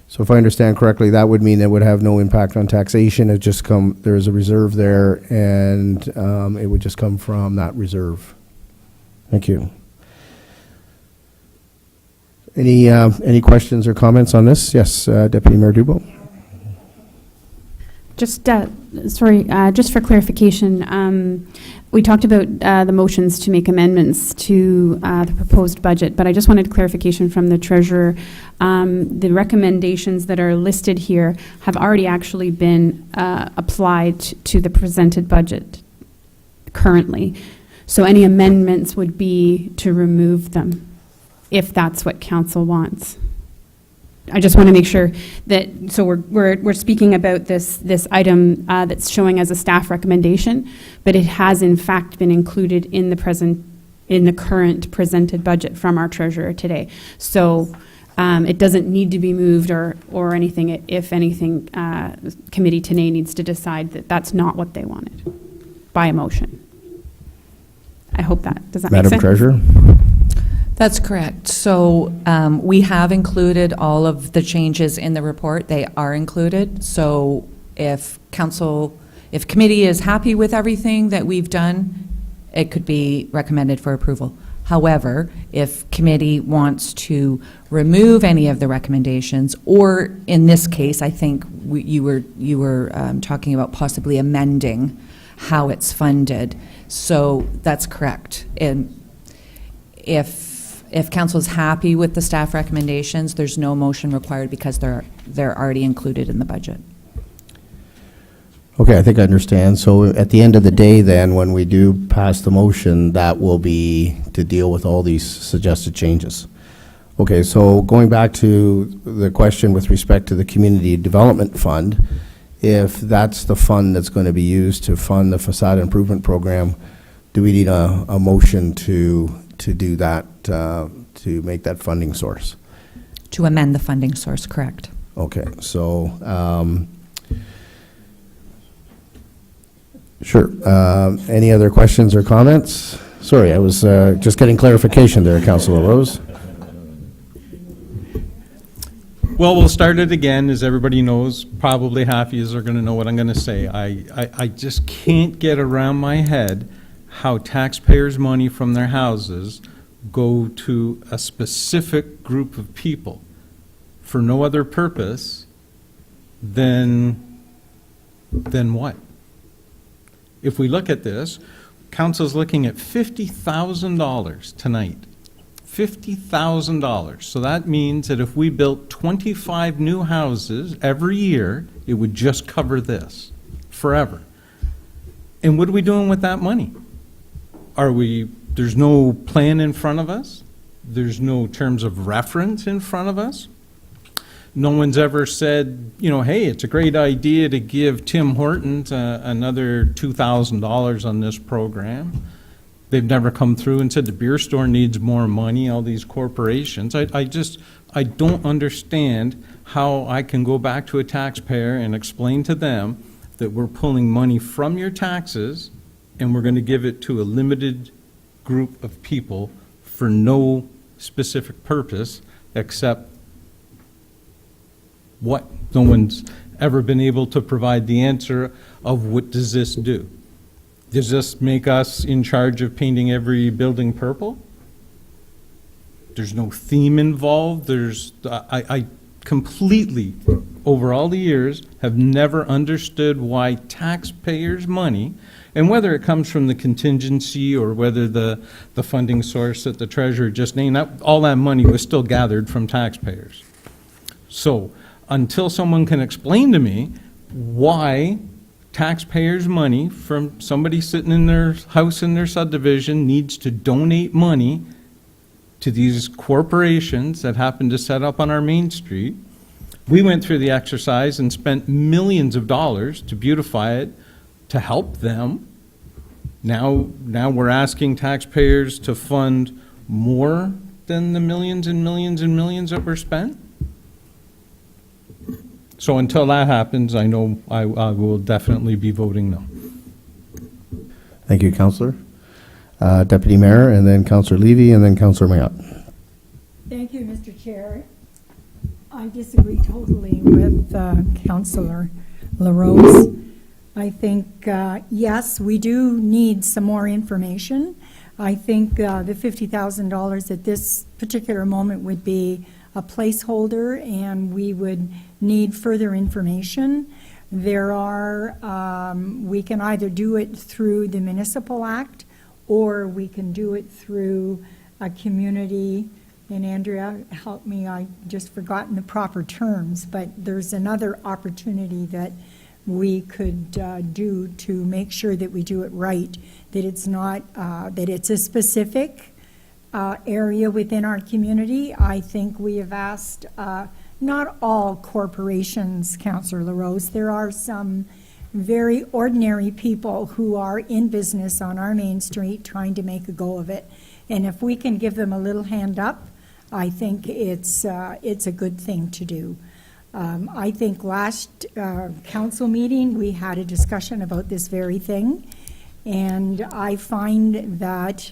So if I understand correctly, that would mean it would have no impact on taxation. It just there's a reserve there, and it would just come from that reserve. Thank you. Any questions or comments on this? Yes, Deputy Mayor Dubo. Just, just for clarification, we talked about the motions to make amendments to the proposed budget, but I just wanted clarification from the treasurer. The recommendations that are listed here have already actually been applied to the presented budget currently. So any amendments would be to remove them, if that's what council wants. I just want to make sure that, so we're speaking about this item that's showing as a staff recommendation, but it has in fact been included in the current presented budget from our treasurer today. So it doesn't need to be moved or anything. If anything, committee today needs to decide that that's not what they wanted by a motion. I hope that, does that make sense? Madam Treasurer? That's correct. So we have included all of the changes in the report. They are included. So if committee is happy with everything that we've done, it could be recommended for approval. However, if committee wants to remove any of the recommendations, or in this case, I think you were talking about possibly amending how it's funded. So that's correct. And if council is happy with the staff recommendations, there's no motion required because they're already included in the budget. Okay, I think I understand. So at the end of the day then, when we do pass the motion, that will be to deal with all these suggested changes. Okay, so going back to the question with respect to the Community Development Fund, if that's the fund that's going to be used to fund the facade improvement program, do we need a motion to do that, to make that funding source? To amend the funding source, correct. Okay, so sure. Any other questions or comments? Sorry, I was just getting clarification there, Councillor Rose. Well, we'll start it again. As everybody knows, probably half of you are going to know what I'm going to say. I just can't get around my head how taxpayers' money from their houses go to a specific group of people for no other purpose than what? If we look at this, council's looking at $50,000 tonight. $50,000. So that means that if we built 25 new houses every year, it would just cover this forever. And what are we doing with that money? There's no plan in front of us? There's no terms of reference in front of us? No one's ever said, hey, it's a great idea to give Tim Hortons another $2,000 on this program. They've never come through and said the beer store needs more money, all these corporations. I don't understand how I can go back to a taxpayer and explain to them that we're pulling money from your taxes and we're going to give it to a limited group of people for no specific purpose except what? No one's ever been able to provide the answer of what does this do? Does this make us in charge of painting every building purple? There's no theme involved. I completely, over all the years, have never understood why taxpayers' money, and whether it comes from the contingency or whether the funding source that the treasurer just named, all that money was still gathered from taxpayers. So until someone can explain to me why taxpayers' money from somebody sitting in their house in their subdivision needs to donate money to these corporations that happen to set up on our main street. We went through the exercise and spent millions of dollars to beautify it, to help them. Now we're asking taxpayers to fund more than the millions and millions and millions that were spent? So until that happens, I know I will definitely be voting no. Thank you, Councillor. Deputy Mayor, and then Councillor Levy, and then Councillor Mayotte. Thank you, Mr. Chair. I disagree totally with Councillor LaRose. I think, yes, we do need some more information. I think the $50,000 at this particular moment would be a placeholder, and we would need further information. There are, we can either do it through the Municipal Act, or we can do it through a community, and Andrea, help me, I just forgotten the proper terms, but there's another opportunity that we could do to make sure that we do it right, that it's not, that it's a specific area within our community. I think we have asked, not all corporations, Councillor LaRose, there are some very ordinary people who are in business on our main street trying to make a go of it. And if we can give them a little hand up, I think it's a good thing to do. I think last council meeting, we had a discussion about this very thing, and I find that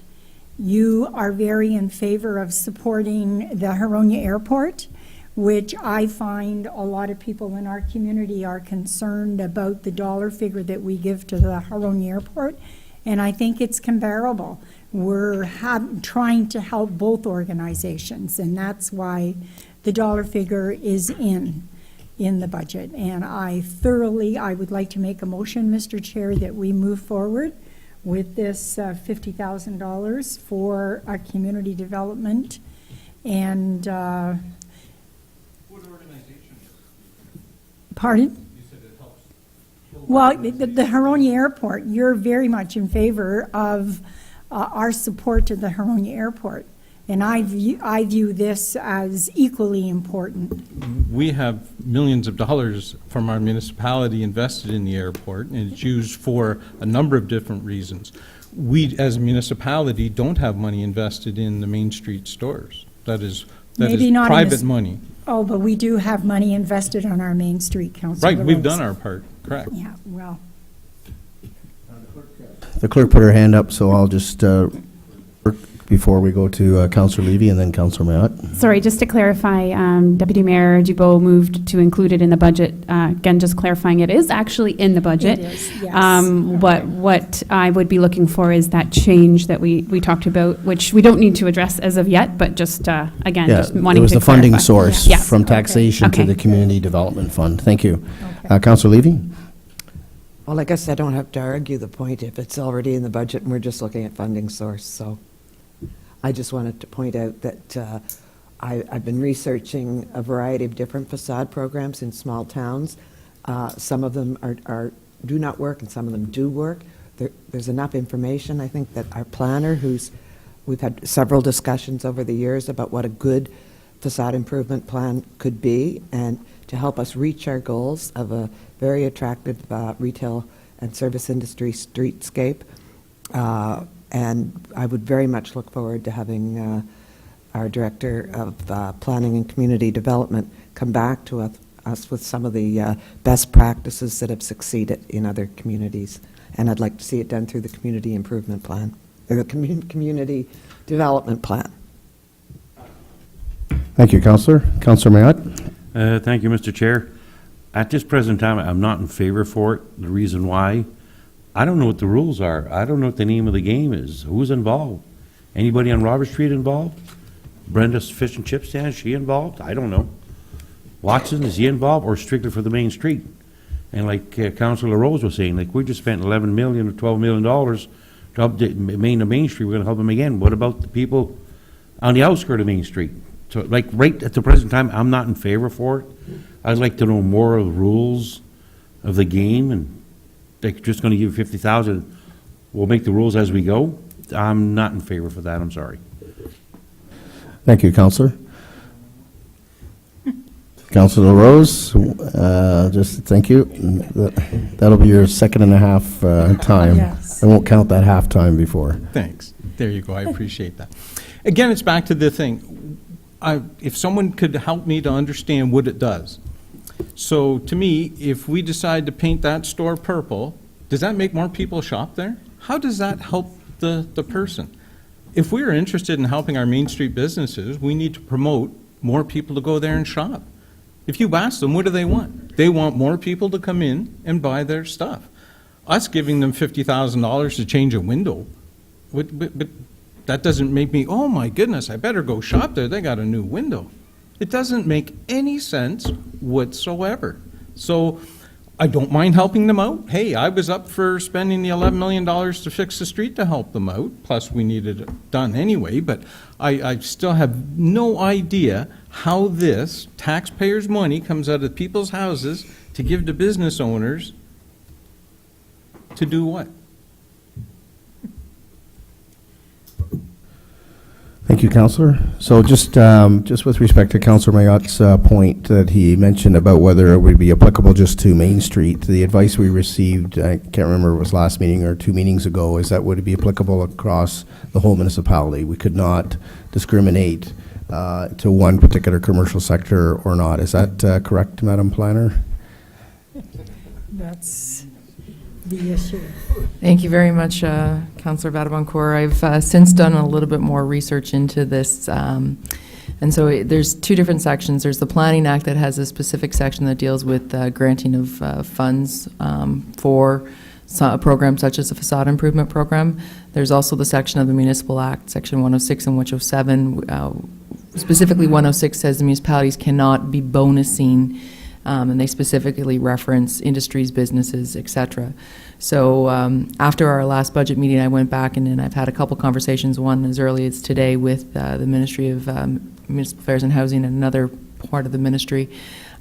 you are very in favor of supporting the Huronia Airport, which I find a lot of people in our community are concerned about the dollar figure that we give to the Huronia Airport, and I think it's comparable. We're trying to help both organizations, and that's why the dollar figure is in the budget. And I would like to make a motion, Mr. Chair, that we move forward with this $50,000 for our community development. And What organization? pardon? You said it helps. Well, the Huronia Airport, you're very much in favor of our support to the Huronia Airport. And I view this as equally important. We have millions of dollars from our municipality invested in the airport, and it's used for a number of different reasons. We, as a municipality, don't have money invested in the Main Street stores. That is Maybe not in private this- money. Oh, but we do have money invested on our Main Street, Councilor Right, we've LaRose. done our part, correct. Yeah, well, The clerk put her hand up, so I'll just, before we go to Councillor Levy and then Councillor Mayotte. Sorry, just to clarify, Deputy Mayor Dubois moved to include it in the budget. Again, just clarifying, it is actually in the budget. It is, yes. But what I would be looking for is that change that we talked about, which we don't need to address as of yet, but just, again, Yeah, just it wanting to was the funding clarify. source Yeah. from Okay. taxation to Okay. the Community Development Fund. Thank you. okay. Councillor Levy? Well, I guess I don't have to argue the point if it's already in the budget and we're just looking at funding source. So I just wanted to point out that I've been researching a variety of different facade programs in small towns. Some of them do not work and some of them do work. there's enough information. I think that our planner, we've had several discussions over the years about what a good facade improvement plan could be, and to help us reach our goals of a very attractive retail and service industry streetscape. And I would very much look forward to having our Director of Planning and Community Development come back to us with some of the best practices that have succeeded in other communities. And I'd like to see it done through the Community Improvement Plan, or the Community Development Plan. Thank you, Councillor. Councillor Mayotte? Thank you, Mr. Chair. At this present time, I'm not in favor for it. The reason why, I don't know what the rules are. I don't know what the name of the game is. Who's involved? Anybody on Robert Street involved? Brenda's Fish and Chip Stand, is she involved? I don't know. Watson, is he involved, or strictly for the main street? And like Councillor Rose was saying, like, we just spent $11 million or $12 million to update Main Street. We're going to help them again. What about the people on the outskirts of Main Street? So, like, right at the present time, I'm not in favor for it. I'd like to know more of the rules of the game, and they're just going to give you $50,000. We'll make the rules as we go. I'm not in favor for that. I'm sorry. Thank you, Councillor. Councillor Rose, just thank you. That'll be your second and a half time. Yes. I won't count that half time before. Thanks. There you go. I appreciate that. Again, it's back to the thing. If someone could help me to understand what it does. So to me, if we decide to paint that store purple, does that make more people shop there? How does that help the person? If we are interested in helping our Main Street businesses, we need to promote more people to go there and shop. If you ask them, what do they want? They want more people to come in and buy their stuff. Us giving them $50,000 to change a window, but that doesn't make me, oh my goodness, I better go shop there, they got a new window. It doesn't make any sense whatsoever. So I don't mind helping them out. Hey, I was up for spending the $11 million to fix the street to help them out, plus we needed it done anyway, but I still have no idea how this taxpayers' money comes out of people's houses to give to business owners to do what? Thank you, Councillor. So just with respect to Councillor Mayotte's point that he mentioned about whether it would be applicable just to Main Street, the advice we received, I can't remember if it was last meeting or 2 meetings ago, is that would it be applicable across the whole municipality? We could not discriminate to one particular commercial sector or not. Is that correct, Madam Planner? That's the issue. Thank you very much, Councillor Vadaboncourt. I've since done a little bit more research into this, and so there's 2 different sections. There's the Planning Act that has a specific section that deals with granting of funds for a program such as a facade improvement program. There's also the section of the Municipal Act, Section 106 and 107. Specifically, 106 says the municipalities cannot be bonusing, and they specifically reference industries, businesses, etc. So after our last budget meeting, I went back and I've had a couple conversations, one as early as today with the Ministry of Municipal Affairs and Housing and another part of the ministry.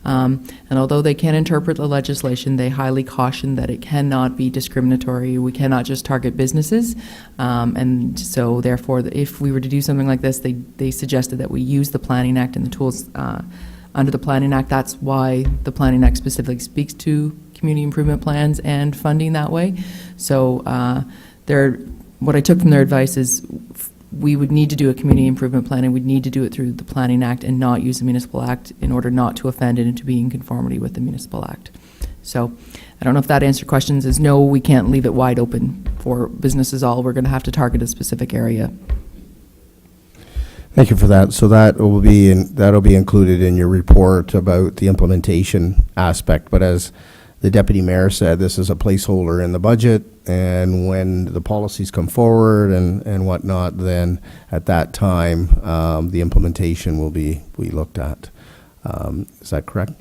And although they can interpret the legislation, they highly caution that it cannot be discriminatory. We cannot just target businesses. And so therefore, if we were to do something like this, they suggested that we use the Planning Act and the tools under the Planning Act. That's why the Planning Act specifically speaks to community improvement plans and funding that way. So what I took from their advice is we would need to do a community improvement plan, and we'd need to do it through the Planning Act and not use the Municipal Act in order not to offend it and to be in conformity with the Municipal Act. So I don't know if that answered questions. Is no, we can't leave it wide open for businesses all. We're going to have to target a specific area. Thank you for that. So that'll be included in your report about the implementation aspect. But as the Deputy Mayor said, this is a placeholder in the budget, and when the policies come forward and whatnot, then at that time, the implementation will be looked at. Is that correct?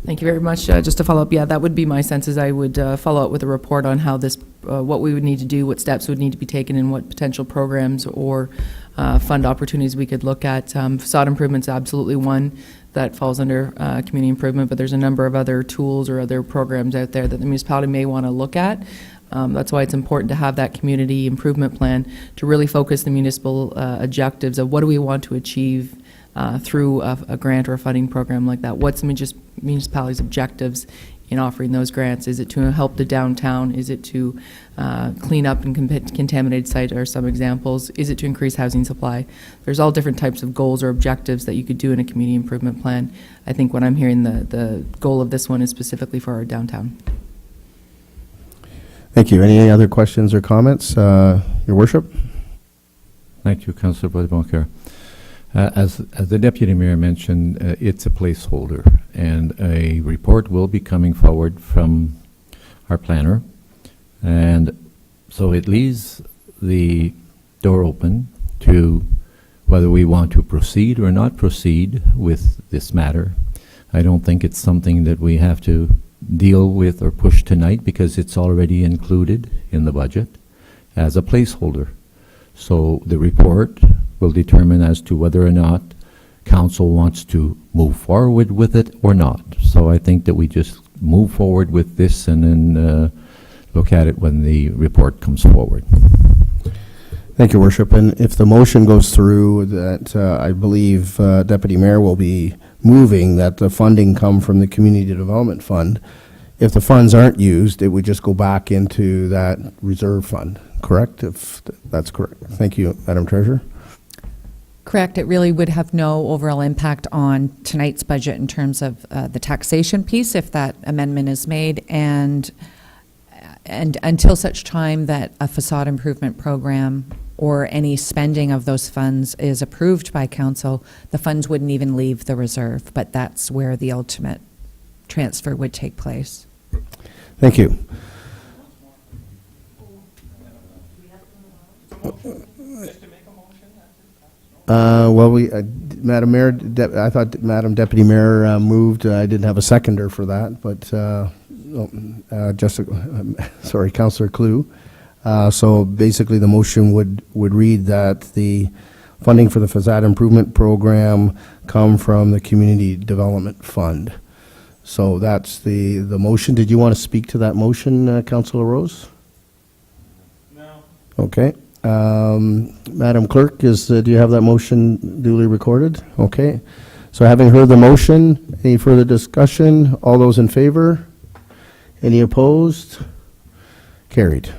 Thank you very much. Just to follow up, yeah, that would be my sense, is I would follow up with a report on how this, what we would need to do, what steps would need to be taken, and what potential programs or fund opportunities we could look at. Facade improvement's absolutely one that falls under community improvement, but there's a number of other tools or other programs out there that the municipality may want to look at. That's why it's important to have that community improvement plan to really focus the municipal objectives of what do we want to achieve through a grant or a funding program like that. What's the municipality's objectives in offering those grants? Is it to help the downtown? Is it to clean up and contaminated sites are some examples? Is it to increase housing supply? There's all different types of goals or objectives that you could do in a community improvement plan. I think what I'm hearing, the goal of this one is specifically for our downtown. Thank you. Any other questions or comments? Your Worship? Thank you, Councillor Boisdeboncoeur. As the Deputy Mayor mentioned, it's a placeholder, and a report will be coming forward from our planner. And so it leaves the door open to whether we want to proceed or not proceed with this matter. I don't think it's something that we have to deal with or push tonight because it's already included in the budget as a placeholder. So the report will determine as to whether or not council wants to move forward with it or not. So I think that we just move forward with this and then look at it when the report comes forward. Thank you, Worship. And if the motion goes through, that I believe Deputy Mayor will be moving that the funding come from the Community Development Fund. If the funds aren't used, it would just go back into that reserve fund, correct? If that's correct. Thank you, Madam Treasurer. Correct. It really would have no overall impact on tonight's budget in terms of the taxation piece if that amendment is made, and until such time that a facade improvement program or any spending of those funds is approved by council, the funds wouldn't even leave the reserve, but that's where the ultimate transfer would take place. Thank you. Well, Madam Mayor, I thought Madam Deputy Mayor moved. I didn't have a seconder for that, but sorry, Councillor Clue. So basically, the motion would read that the funding for the facade improvement program come from the Community Development Fund. So that's the motion. Did you want to speak to that motion, Councillor Rose? No. Okay. Madam Clerk, do you have that motion duly recorded? Okay. So having heard the motion, any further discussion? All those in favor? Any opposed? Carried.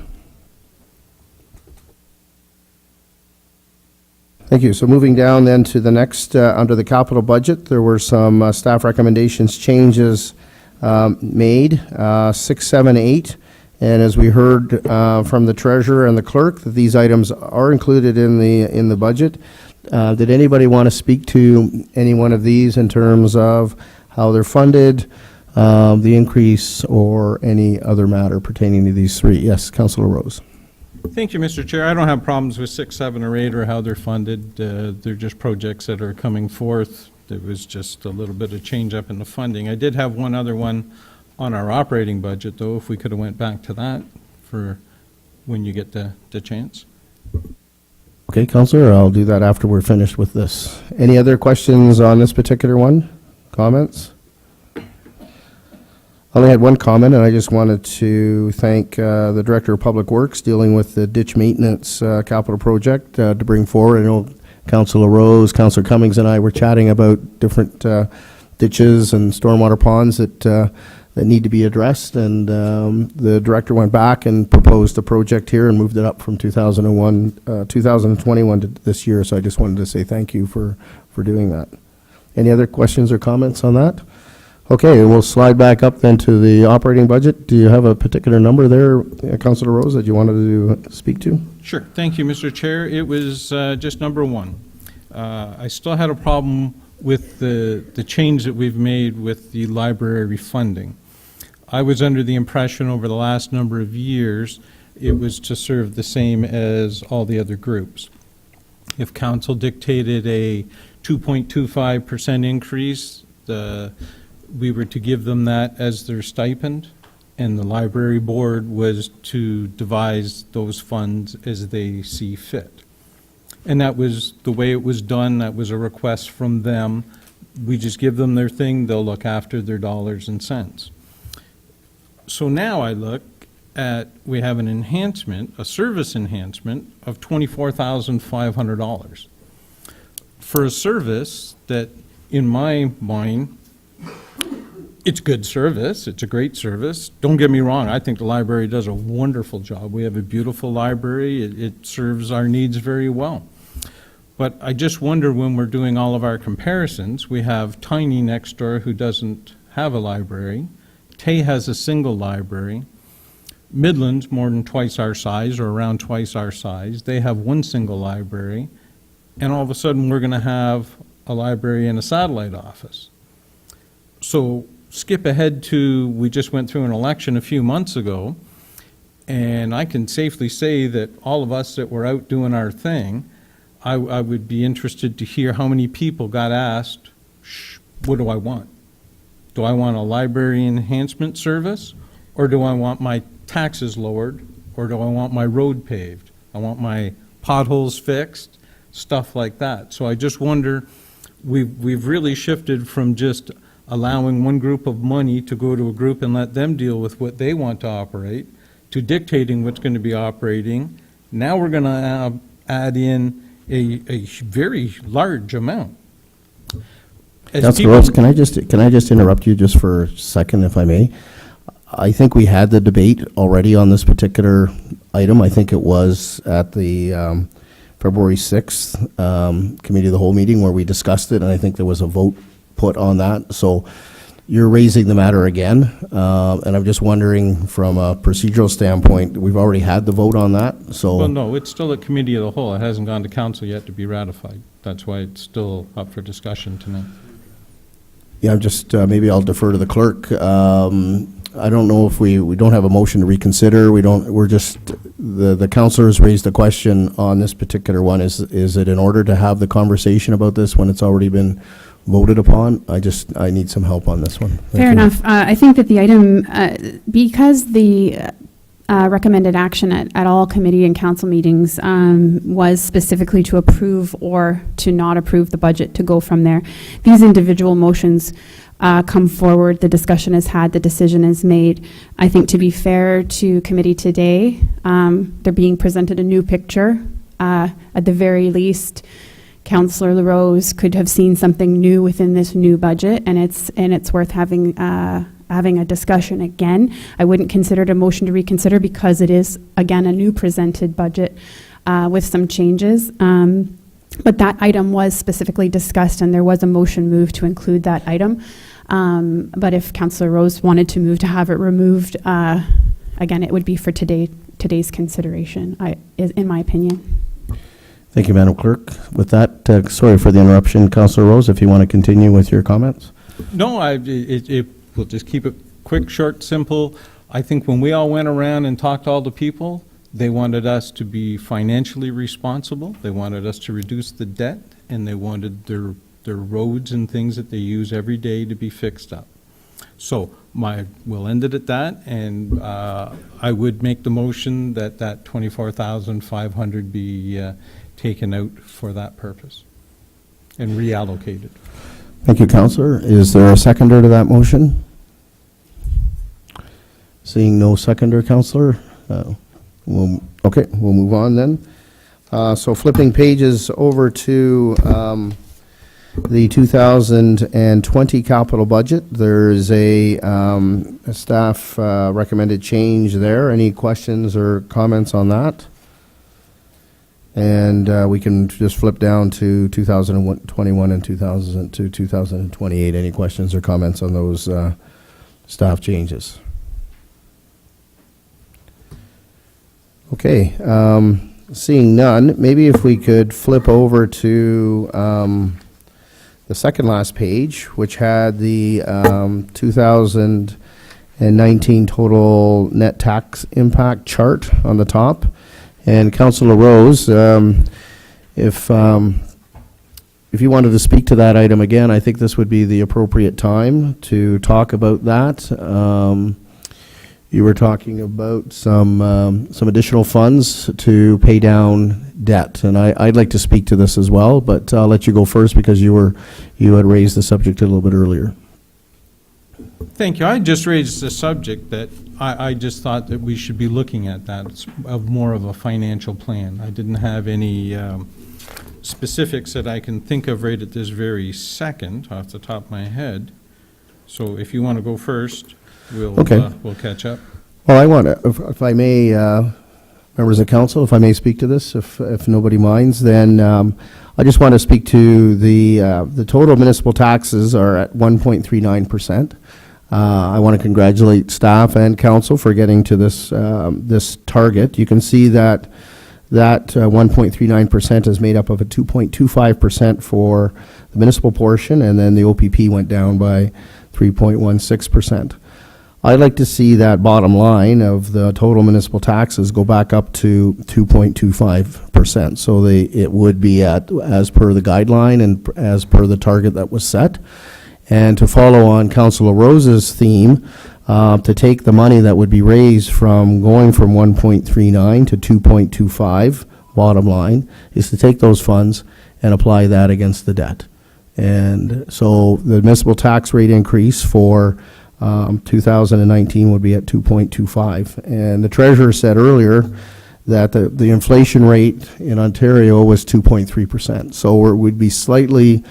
Thank you. So moving down then to the next, under the capital budget, there were some staff recommendations changes made, 6, 7, 8. And as we heard from the treasurer and the clerk, that these items are included in the budget. Did anybody want to speak to any one of these in terms of how they're funded, the increase, or any other matter pertaining to these three? Yes, Councillor Rose. Thank you, Mr. Chair. I don't have problems with 6, 7, or 8 or how they're funded. They're just projects that are coming forth. There was just a little bit of change up in the funding. I did have one other one on our operating budget, though, if we could have went back to that for when you get the chance. Okay, Councillor, I'll do that after we're finished with this. Any other questions on this particular one? Comments? I only had one comment, and I just wanted to thank the Director of Public Works dealing with the ditch maintenance capital project to bring forward. I know Councillor Rose, Councillor Cummings, and I were chatting about different ditches and stormwater ponds that need to be addressed, and the Director went back and proposed a project here and moved it up from 2021 to this year. So I just wanted to say thank you for doing that. Any other questions or comments on that? Okay, we'll slide back up then to the operating budget. Do you have a particular number there, Councillor Rose, that you wanted to speak to? Sure. Thank you, Mr. Chair. It was just number 1. I still had a problem with the change that we've made with the library funding. I was under the impression over the last number of years it was to serve the same as all the other groups. If council dictated a 2.25% increase, we were to give them that as their stipend, and the library board was to devise those funds as they see fit. And that was the way it was done. That was a request from them. We just give them their thing, they'll look after their dollars and cents. So now I look, we have an enhancement, a service enhancement of $24,500 for a service that, in my mind, it's good service, it's a great service. Don't get me wrong, I think the library does a wonderful job. We have a beautiful library, it serves our needs very well. But I just wonder, when we're doing all of our comparisons, we have Tiny next door who doesn't have a library. Tay has a single library. Midland's more than twice our size, or around twice our size. They have one single library. And all of a sudden, we're going to have a library and a satellite office. So skip ahead to, we just went through an election a few months ago, and I can safely say that all of us that were out doing our thing, I would be interested to hear how many people got asked, what do I want? Do I want a library enhancement service, or do I want my taxes lowered, or do I want my road paved? I want my potholes fixed, stuff like that. So I just wonder, we've really shifted from just allowing one group of money to go to a group and let them deal with what they want to operate, to dictating what's going to be operating. Now we're going to add in a very large amount. Councilor Rose, can I just interrupt you just for a second, if I may? I think we had the debate already on this particular item. I think it was at the February 6th Committee of the Whole meeting where we discussed it, and I think there was a vote put on that. So you're raising the matter again, and I'm just wondering, from a procedural standpoint, we've already had the vote on that, so... Well, no, it's still at Committee of the Whole. It hasn't gone to Council yet to be ratified. That's why it's still up for discussion tonight. Yeah, I'm just, maybe I'll defer to the clerk. I don't know if we don't have a motion to reconsider. We're just, the councillors raised a question on this particular one. Is it in order to have the conversation about this when it's already been voted upon? I need some help on this one. Thank Fair you. enough. I think that the item, because the recommended action at all committee and council meetings was specifically to approve or to not approve the budget, to go from there. These individual motions come forward, the discussion is had, the decision is made. I think, to be fair to committee today, they're being presented a new picture. At the very least, Councillor LaRose could have seen something new within this new budget, and it's worth having a discussion again. I wouldn't consider it a motion to reconsider because it is, again, a new presented budget with some changes. But that item was specifically discussed, and there was a motion moved to include that item. But if Councillor Rose wanted to move to have it removed, again, it would be for today's consideration, in my opinion. Thank you, Madam Clerk. With that, sorry for the interruption, Councillor Rose, if you want to continue with your comments. No, we'll just keep it quick, short, simple. I think when we all went around and talked to all the people, they wanted us to be financially responsible. They wanted us to reduce the debt, and they wanted their roads and things that they use every day to be fixed up. So we'll end it at that, and I would make the motion that $24,500 be taken out for that purpose and reallocated. Thank you, Councillor. Is there a seconder to that motion? Seeing no seconder, Councillor, we'll move on then. So flipping pages over to the 2020 capital budget, there's a staff recommended change there. Any questions or comments on that? And we can just flip down to 2021 and 2028. Any questions or comments on those staff changes? Okay, seeing none, maybe if we could flip over to the second last page, which had the 2019 total net tax impact chart on the top. And Councillor Rose, if you wanted to speak to that item again, I think this would be the appropriate time to talk about that. You were talking about some additional funds to pay down debt, and I'd like to speak to this as well, but I'll let you go first because you had raised the subject a little bit earlier. Thank you. I just raised a subject that I just thought that we should be looking at that, it's of more of a financial plan. I didn't have any specifics that I can think of right at this very second off the top of my head. So if you want to go first, Okay. We'll catch up. Well, I want to, if I may, members of council, if I may speak to this, if nobody minds, then I just want to speak to the total municipal taxes are at 1.39%. I want to congratulate staff and council for getting to this target. You can see that 1.39% is made up of a 2.25% for the municipal portion, and then the OPP went down by 3.16%. I'd like to see that bottom line of the total municipal taxes go back up to 2.25%. So it would be as per the guideline and as per the target that was set. And to follow on Councillor Rose's theme, to take the money that would be raised from going from 1.39 to 2.25, bottom line, is to take those funds and apply that against the debt. And so the municipal tax rate increase for 2019 would be at 2.25. And the treasurer said earlier that the inflation rate in Ontario was 2.3%. So it would be slightly,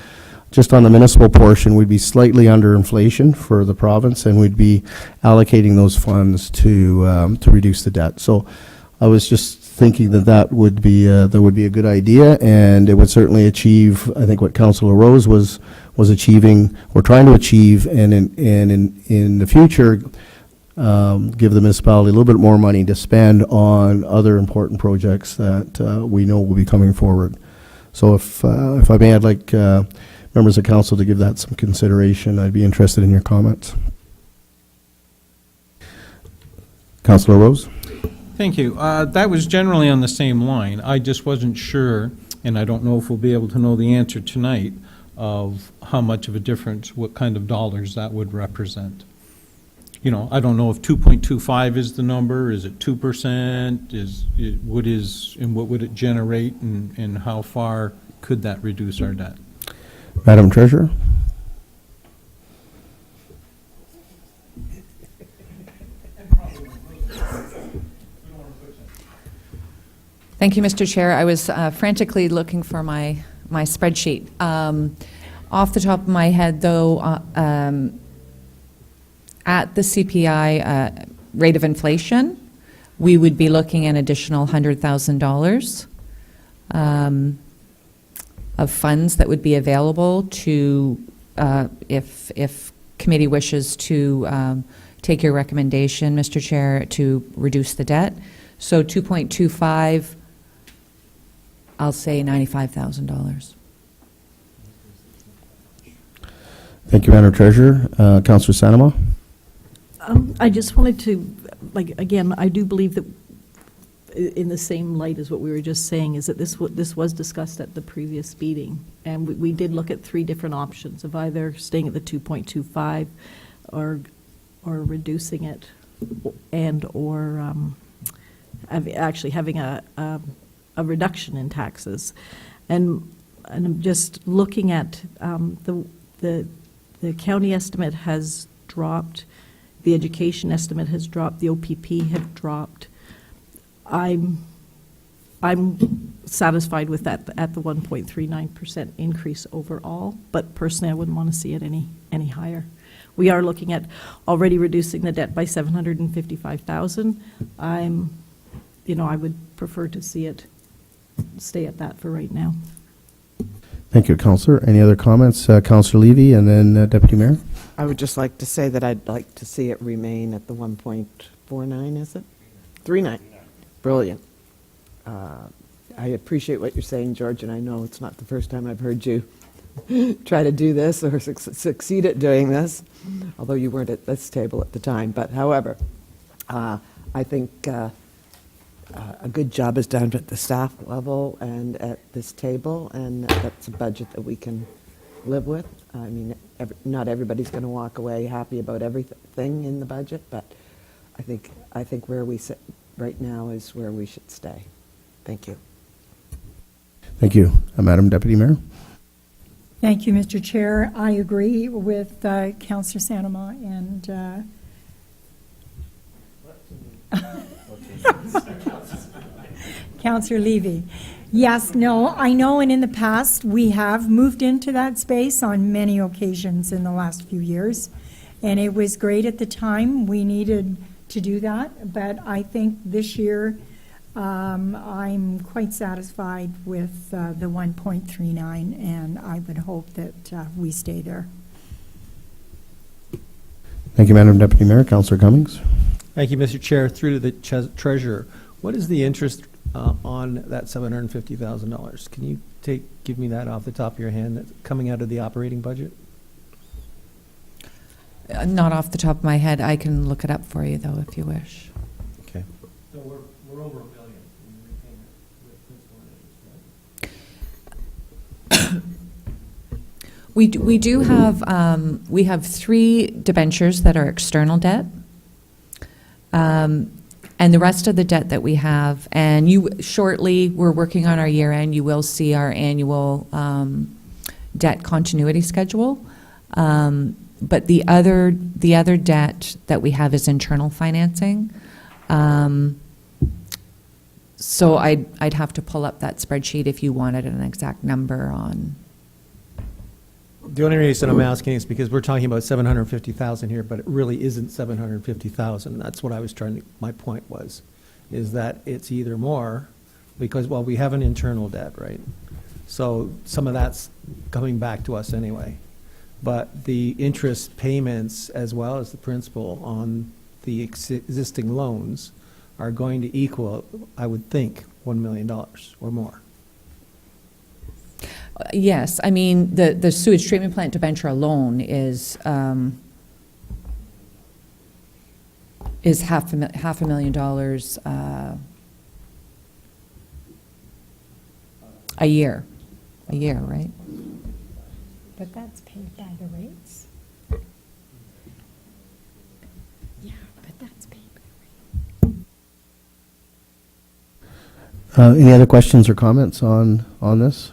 just on the municipal portion, we'd be slightly under inflation for the province, and we'd be allocating those funds to reduce the debt. So I was just thinking that would be a good idea, and it would certainly achieve, I think, what Councillor Rose was achieving, or trying to achieve, and in the future, give the municipality a little bit more money to spend on other important projects that we know will be coming forward. So if I may, I'd like members of council to give that some consideration. I'd be interested in your comments. Councillor Rose? Thank you. That was generally on the same line. I just wasn't sure, and I don't know if we'll be able to know the answer tonight, of how much of a difference, what kind of dollars that would represent. You know, I don't know if 2.25 is the number, is it 2%, what would it generate, and how far could that reduce our debt? Madam Treasurer? Thank you, Mr. Chair. I was frantically looking for my spreadsheet. Off the top of my head, though, at the CPI rate of inflation, we would be looking at an additional $100,000 of funds that would be available to, if committee wishes to take your recommendation, Mr. Chair, to reduce the debt. So 2.25, I'll say $95,000. Thank you, Madam Treasurer. Councillor Sanama? I just wanted to, again, I do believe that in the same light as what we were just saying, is that this was discussed at the previous meeting, and we did look at three different options of either staying at the 2.25 or reducing it, and or actually having a reduction in taxes. And I'm just looking at the county estimate has dropped, the education estimate has dropped, the OPP have dropped. I'm satisfied with that at the 1.39% increase overall, but personally I wouldn't want to see it any higher. We are looking at already reducing the debt by $755,000. I would prefer to see it stay at that for right now. Thank you, Councillor. Any other comments? Councillor Levy, and then Deputy Mayor. I would just like to say that I'd like to see it remain at the 1.49, is it? 39. Brilliant. I appreciate what you're saying, George, and I know it's not the first time I've heard you try to do this or succeed at doing this, although you weren't at this table at the time. But however, I think a good job is done at the staff level and at this table, and that's a budget that we can live with. I mean, not everybody's going to walk away happy about everything in the budget, but I think where we sit right now is where we should stay. Thank you. Thank you. Madam Deputy Mayor. Thank you, Mr. Chair. I agree with Councillor Sanoma and Councillor Levy. Yes, no, I know, and in the past, we have moved into that space on many occasions in the last few years, and it was great at the time. We needed to do that, but I think this year, I'm quite satisfied with the 1.39, and I would hope that we stay there. Thank you, Madam Deputy Mayor. Councillor Cummings. Thank you, Mr. Chair. Through to the treasurer. What is the interest on that $750,000? Can you give me that off the top of your hand, that's coming out of the operating budget? Not off the top of my head. I can look it up for you, though, if you wish. Okay. So we're over $1 million in repayment with principal and interest, right? We do have, we have 3 debentures that are external debt. And the rest of the debt that we have, and shortly, we're working on our year end, you will see our annual debt continuity schedule. But the other debt that we have is internal financing. So I'd have to pull up that spreadsheet if you wanted an exact number on. The only reason I'm asking is because we're talking about $750,000 here, but it really isn't $750,000. That's what I was my point was, is that it's either more, because, well, we have an internal debt, right? So some of that's coming back to us anyway. But the interest payments, as well as the principal on the existing loans, are going to equal, I would think, $1 million or more. Yes, I mean, the sewage treatment plant debenture alone is $500,000 a year, right? But that's paid by the rates. Yeah, but that's paid by the rates. Any other questions or comments on this?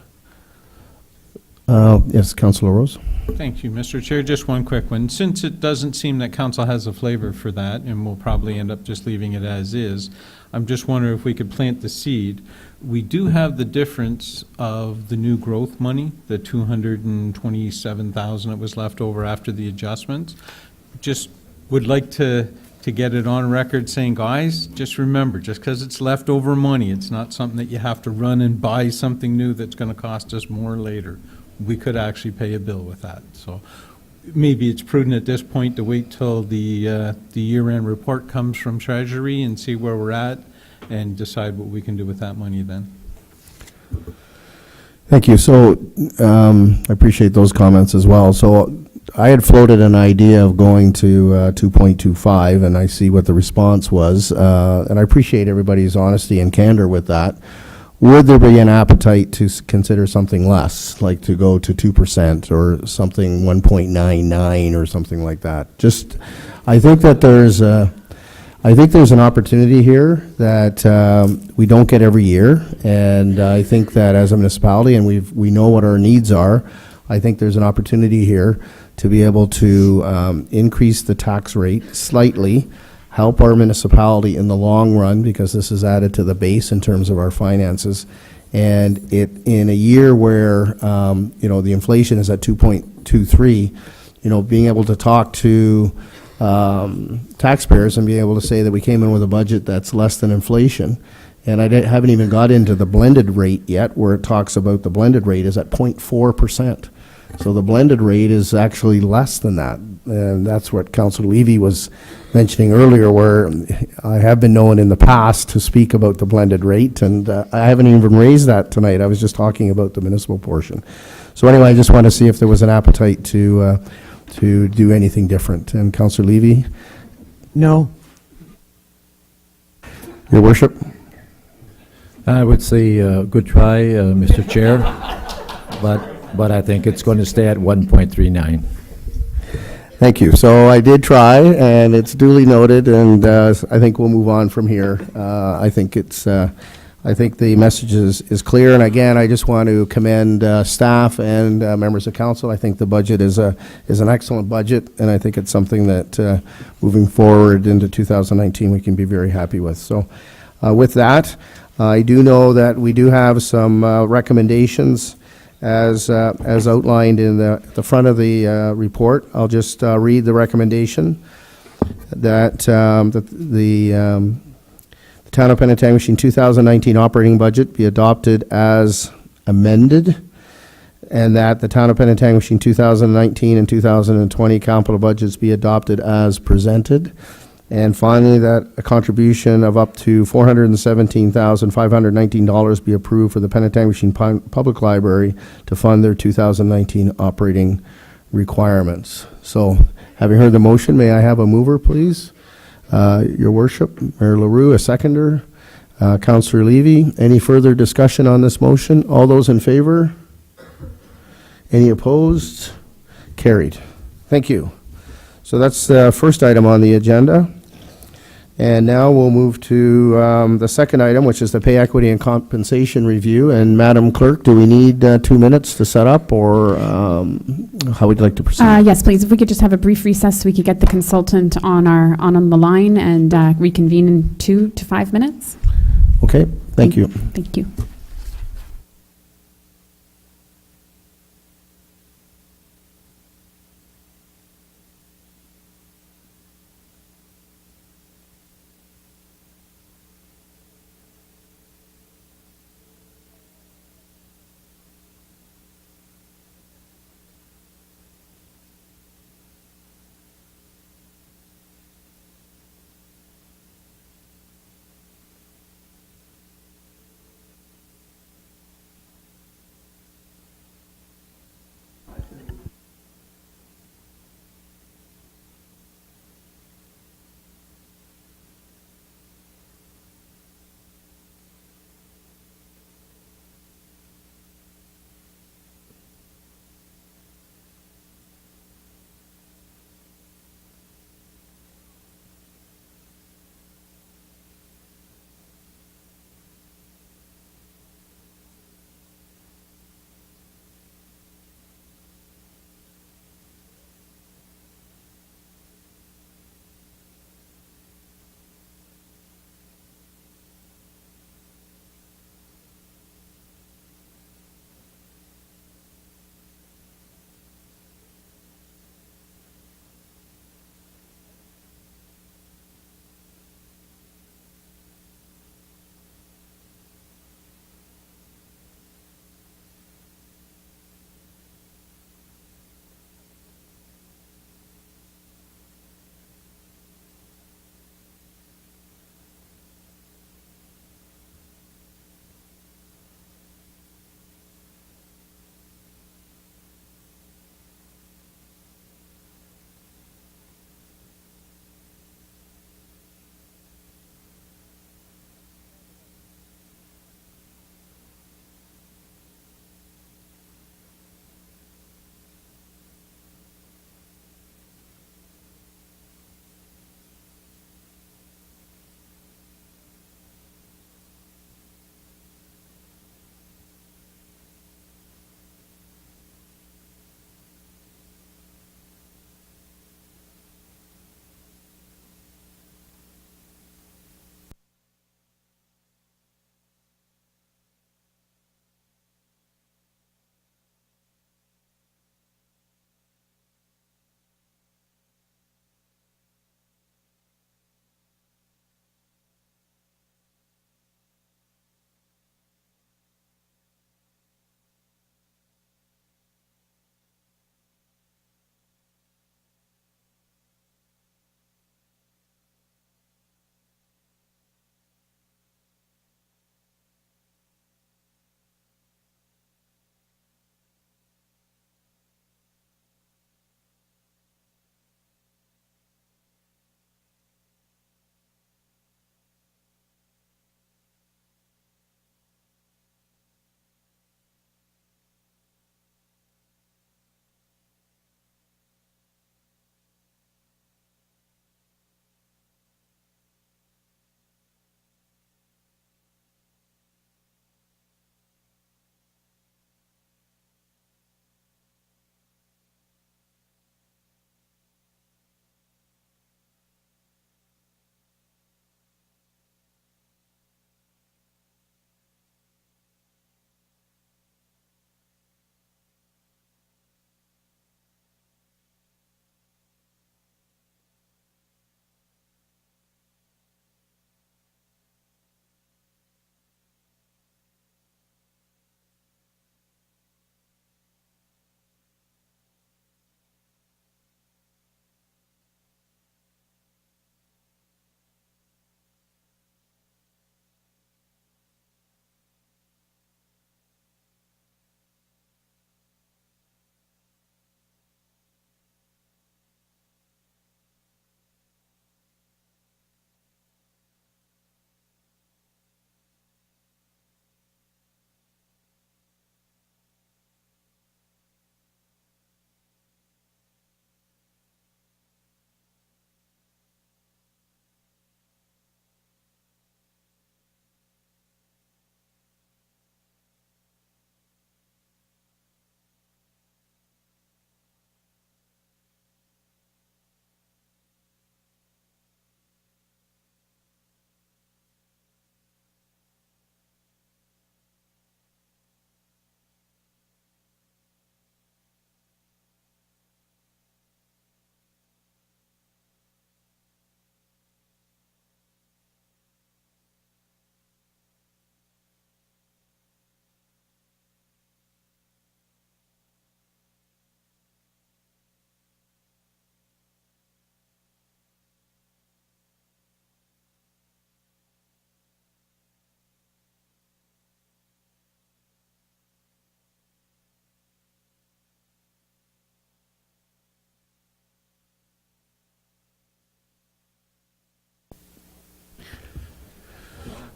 Yes, Councillor Rose. Thank you, Mr. Chair. Just one quick one. Since it doesn't seem that council has a flavor for that, and we'll probably end up just leaving it as is, I'm just wondering if we could plant the seed. We do have the difference of the new growth money, the $227,000 that was left over after the adjustments. Just would like to get it on record saying, guys, just remember, just because it's leftover money, it's not something that you have to run and buy something new that's going to cost us more later. We could actually pay a bill with that. So maybe it's prudent at this point to wait till the year-end report comes from Treasury and see where we're at and decide what we can do with that money then. Thank you. So I appreciate those comments as well. So I had floated an idea of going to 2.25, and I see what the response was, and I appreciate everybody's honesty and candor with that. Would there be an appetite to consider something less, like to go to 2% or something 1.99 or something like that? Just, I think that there's an opportunity here that we don't get every year, and I think that as a municipality, and we know what our needs are, I think there's an opportunity here to be able to increase the tax rate slightly, help our municipality in the long run, because this is added to the base in terms of our finances. And it, in a year where, the inflation is at 2.23, being able to talk to taxpayers and being able to say that we came in with a budget that's less than inflation. And I haven't even got into the blended rate yet, where it talks about the blended rate is at 0.4%. So the blended rate is actually less than that. And that's what Councillor Levy was mentioning earlier, where I have been known in the past to speak about the blended rate, and I haven't even raised that tonight. I was just talking about the municipal portion. So anyway, I just want to see if there was an appetite to do anything different. And Councillor Levy? No. Your Worship? I would say good try, Mr. Chair, but I think it's going to stay at 1.39. Thank you. So I did try, and it's duly noted, and I think we'll move on from here. I think it's I think the message is clear, and again, I just want to commend staff and members of council. I think the budget is an excellent budget, and I think it's something that, moving forward into 2019, we can be very happy with. So with that, I do know that we do have some recommendations as outlined in the front of the report. I'll just read the recommendation that the Town of Penetanguishene 2019 operating budget be adopted as amended, and that the Town of Penetanguishene 2019 and 2020 capital budgets be adopted as presented. And finally, that a contribution of up to $417,519 be approved for the Penetanguishene Public Library to fund their 2019 operating requirements. So, having heard the motion, may I have a mover, please? Your Worship, Mayor LaRue, a seconder. Councillor Levy, any further discussion on this motion? All those in favor? Any opposed? Carried. Thank you. So that's the first item on the agenda. And now we'll move to the second item, which is the pay equity and compensation review. And Madam Clerk, do we need 2 minutes to set up, or how would you like to proceed? Yes, please. If we could just have a brief recess, so we could get the consultant on the line and reconvene in 2 to 5 minutes. Okay, thank you. Thank you.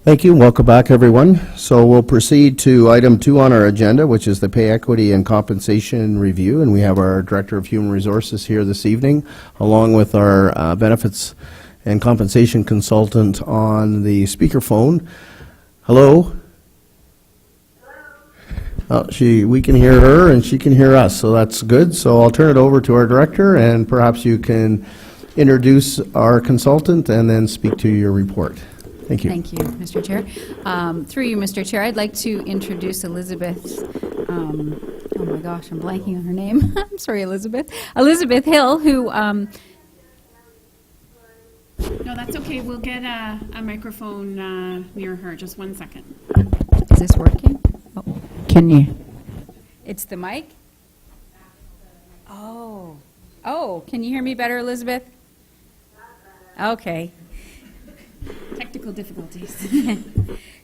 Thank you. Welcome back, everyone. So we'll proceed to item 2 on our agenda, which is the pay equity and compensation review. And we have our Director of Human Resources here this evening, along with our benefits and compensation consultant on the speakerphone. Hello? We can hear her and she can hear us, so that's good. So I'll turn it over to our director, and perhaps you can introduce our consultant and then speak to your report. Thank you. Thank you, Mr. Chair. Through you, Mr. Chair, I'd like to introduce Elizabeth, oh my gosh, I'm blanking on her name. I'm sorry, Elizabeth. Elizabeth Hill, who, No, that's okay. We'll get a microphone near her. Just 1 second. is this working? Oh, can you? It's the mic? Oh. Oh, can you hear me better, Elizabeth? Okay. Technical difficulties.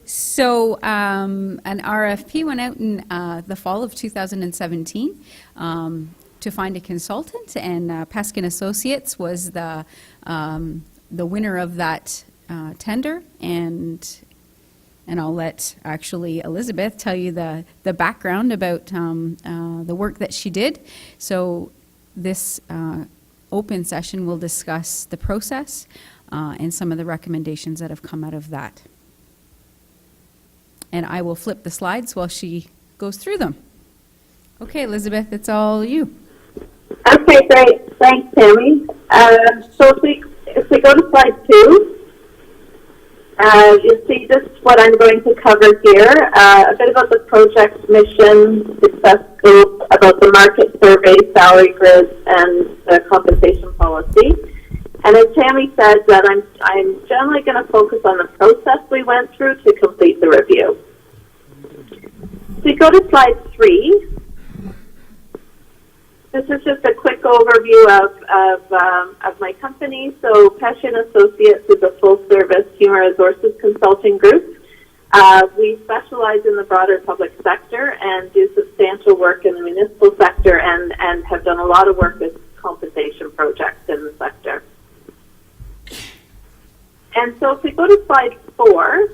So an RFP went out in the fall of 2017 to find a consultant, and Peskin Associates was the winner of that tender, and I'll let actually Elizabeth tell you the background about the work that she did. So this open session will discuss the process and some of the recommendations that have come out of that. And I will flip the slides while she goes through them. Okay, Elizabeth, it's all you. Okay, great. Thanks, Tammy. So if we go to slide 2, you see this is what I'm going to cover here. A bit about the project mission, success scope, about the market survey, salary grids, and the compensation policy. And as Tammy said, that I'm generally going to focus on the process we went through to complete the review. So you go to slide 3. This is just a quick overview of my company. So Peskin Associates is a full-service human resources consulting group. We specialize in the broader public sector and do substantial work in the municipal sector, and have done a lot of work with compensation projects in the sector. And so if we go to slide 4,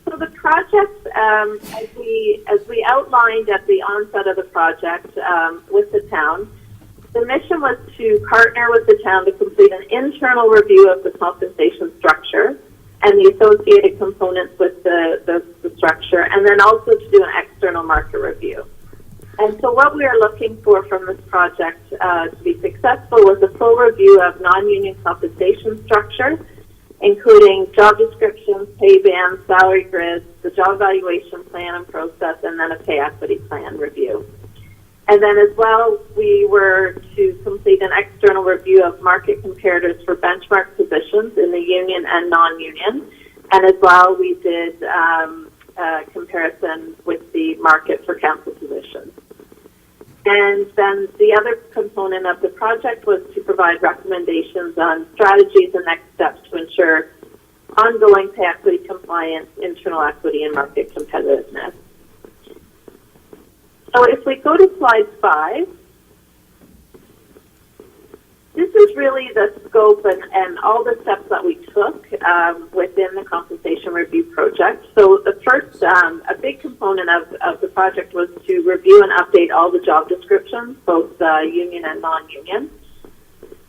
so the project, as we outlined at the onset of the project with the town, the mission was to partner with the town to complete an internal review of the compensation structure and the associated components with the structure, and then also to do an external market review. And so what we are looking for from this project to be successful was a full review of non-union compensation structure, including job descriptions, pay bands, salary grids, the job evaluation plan and process, and then a pay equity plan review. And then as well, we were to complete an external review of market comparators for benchmark positions in the union and non-union. And as well, we did a comparison with the market for council positions. And then the other component of the project was to provide recommendations on strategies and next steps to ensure ongoing pay equity compliance, internal equity, and market competitiveness. So if we go to slide 5, this is really the scope and all the steps that we took within the compensation review project. So the first, a big component of the project was to review and update all the job descriptions, both union and non-union.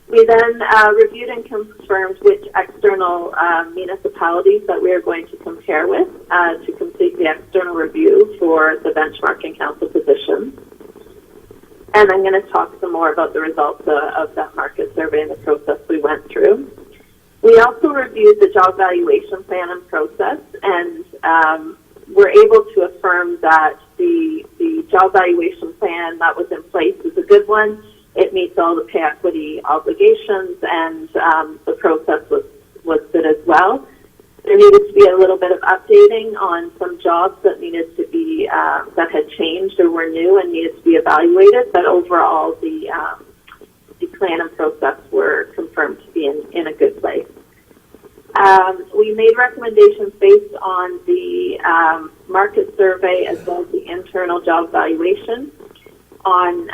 We then reviewed and confirmed which external municipalities that we are going to compare with to complete the external review for the benchmarking council positions. And I'm going to talk some more about the results of that market survey and the process we went through. We also reviewed the job valuation plan and process, and were able to affirm that the job valuation plan that was in place is a good one. It meets all the pay equity obligations, and the process was good as well. There needed to be a little bit of updating on some jobs that needed to be, that had changed or were new and needed to be evaluated, but overall the plan and process were confirmed to be in a good place. We made recommendations based on the market survey as well as the internal job valuation on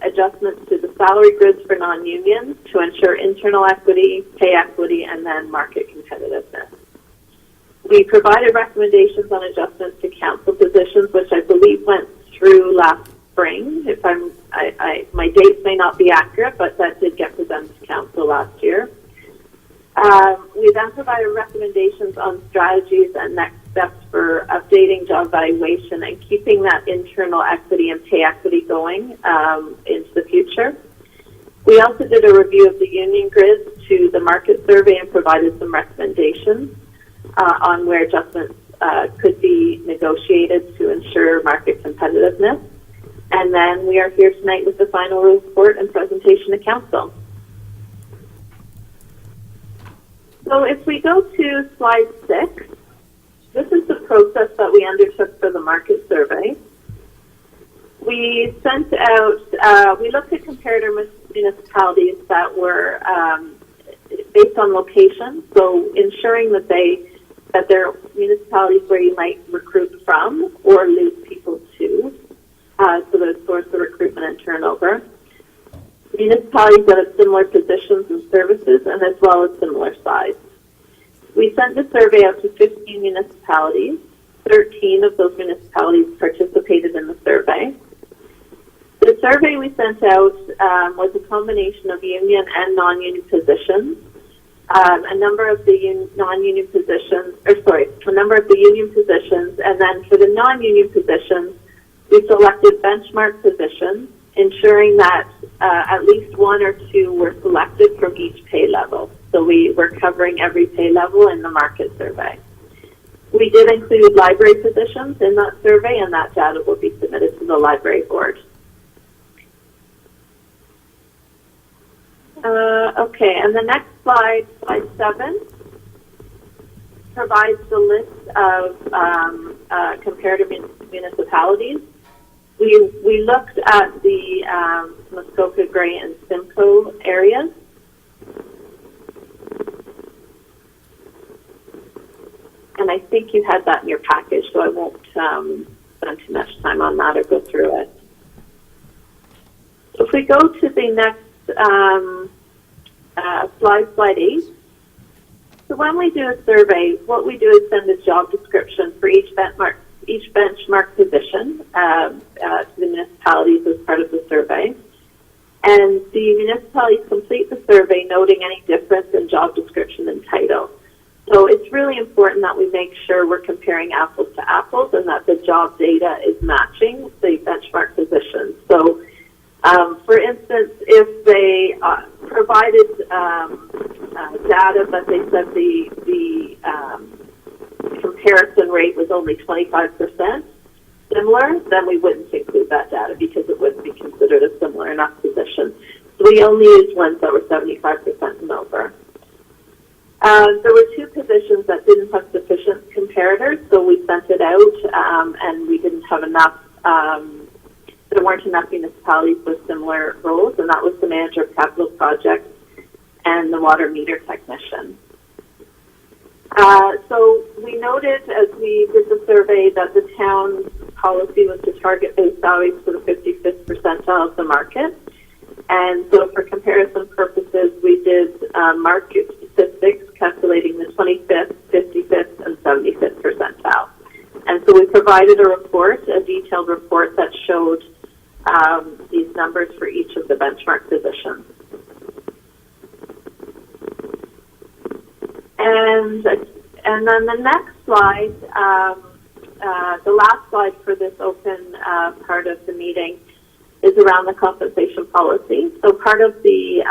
adjustments to the salary grids for non-union to ensure internal equity, pay equity, and then market competitiveness. We provided recommendations on adjustments to council positions, which I believe went through last spring. If my dates may not be accurate, but that did get presented to council last year. We then provided recommendations on strategies and next steps for updating job valuation and keeping that internal equity and pay equity going into the future. We also did a review of the union grids to the market survey and provided some recommendations on where adjustments could be negotiated to ensure market competitiveness. And then we are here tonight with the final report and presentation to council. So if we go to slide 6, this is the process that we undertook for the market survey. We sent out, we looked at comparator municipalities that were based on location, so ensuring that they're municipalities where you might recruit from or lose people to, so there's source of recruitment and turnover. Municipalities that have similar positions and services, and as well as similar size. We sent the survey out to 15 municipalities. 13 of those municipalities participated in the survey. The survey we sent out was a combination of union and non-union positions. A number of the non-union positions, a number of the union positions, and then for the non-union positions, we selected benchmark positions, ensuring that at least 1 or 2 were selected from each pay level. So we were covering every pay level in the market survey. We did include library positions in that survey, and that data will be submitted to the library board. Okay, and the next slide, slide 7, provides the list of comparative municipalities. We looked at the Muskoka, Grey, and Simcoe areas. And I think you had that in your package, so I won't spend too much time on that or go through it. If we go to the next slide 8. So when we do a survey, what we do is send a job description for each benchmark position to the municipalities as part of the survey. And the municipalities complete the survey noting any difference in job description and title. So it's really important that we make sure we're comparing apples to apples and that the job data is matching the benchmark positions. So, for instance, if they provided data but they said the comparison rate was only 25% similar, then we wouldn't include that data because it wouldn't be considered a similar enough position. So we only used ones that were 75% and over. There were 2 positions that didn't have sufficient comparators, so we sent it out, and we didn't have enough, there weren't enough municipalities with similar roles, and that was the manager of capital projects and the water meter technician. So we noted as we did the survey that the town's policy was to target base salaries for the 55th percentile of the market. And so for comparison purposes, we did market statistics calculating the 25th, 55th, and 75th percentile. And so we provided a report, a detailed report that showed these numbers for each of the benchmark positions. And then the next slide, the last slide for this open part of the meeting is around the compensation policy. So part of the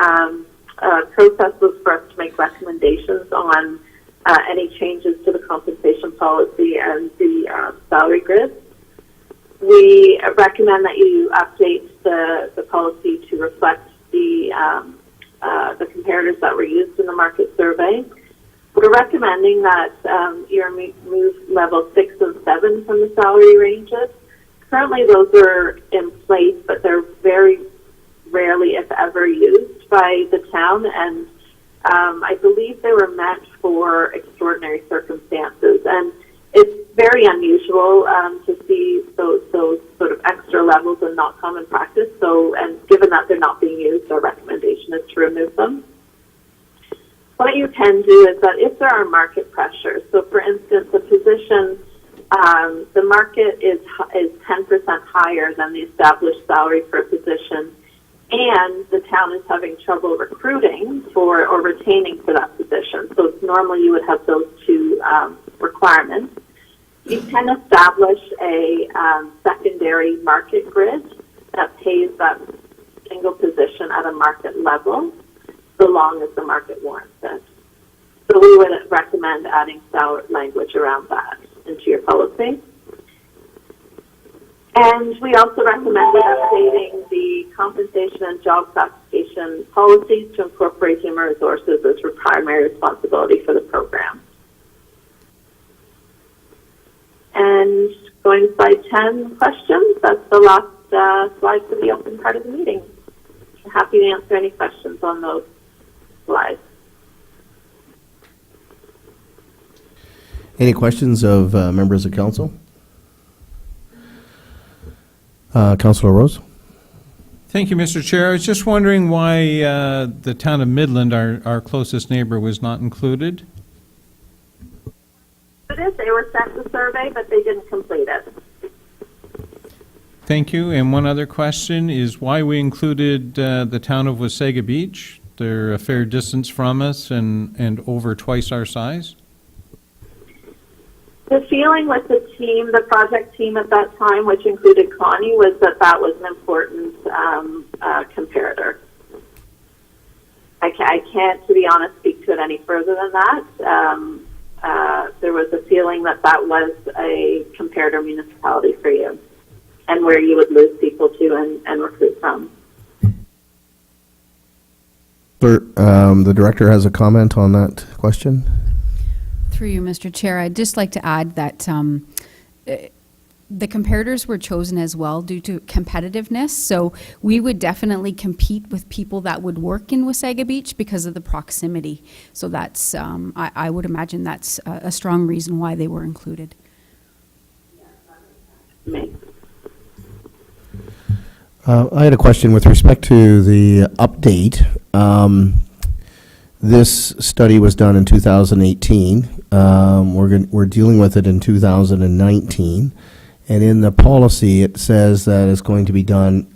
process was for us to make recommendations on any changes to the compensation policy and the salary grid. We recommend that you update the policy to reflect the comparators that were used in the market survey. We're recommending that you remove level 6 and 7 from the salary ranges. Currently, those are in place, but they're very rarely, if ever, used by the town, and I believe they were meant for extraordinary circumstances. And it's very unusual to see those sort of extra levels and not common practice. So, and given that they're not being used, our recommendation is to remove them. what you can do is that if there are market pressures, so for instance, a position, the market is 10% higher than the established salary for a position, and the town is having trouble recruiting for or retaining for that position. So normally you would have those two requirements. You can establish a secondary market grid that pays that single position at a market level, so long as the market warrants it. So we would recommend adding language around that into your policy. And we also recommend updating the compensation and job classification policies to incorporate human resources as your primary responsibility for the program. And going to slide 10, questions. That's the last slide for the open part of the meeting. I'm happy to answer any questions on those slides. Any questions of members of council? Councillor Rose? Thank you, Mr. Chair. I was just wondering why the town of Midland, our closest neighbor, was not included. They were sent the survey, but they didn't complete it. Thank you. And one other question is why we included the town of Wasaga Beach. They're a fair distance from us and over twice our size. The feeling with the team, the project team at that time, which included Connie, was that that was an important comparator. I can't, to be honest, speak to it any further than that. There was a feeling that that was a comparator municipality for you and where you would lose people to and recruit from. Sir, the director has a comment on that question. Through you, Mr. Chair, I'd just like to add that the comparators were chosen as well due to competitiveness. So we would definitely compete with people that would work in Wasaga Beach because of the proximity. So that's, I would imagine that's a strong reason why they were included. I had a question with respect to the update. This study was done in 2018. We're dealing with it in 2019. And in the policy, it says that it's going to be done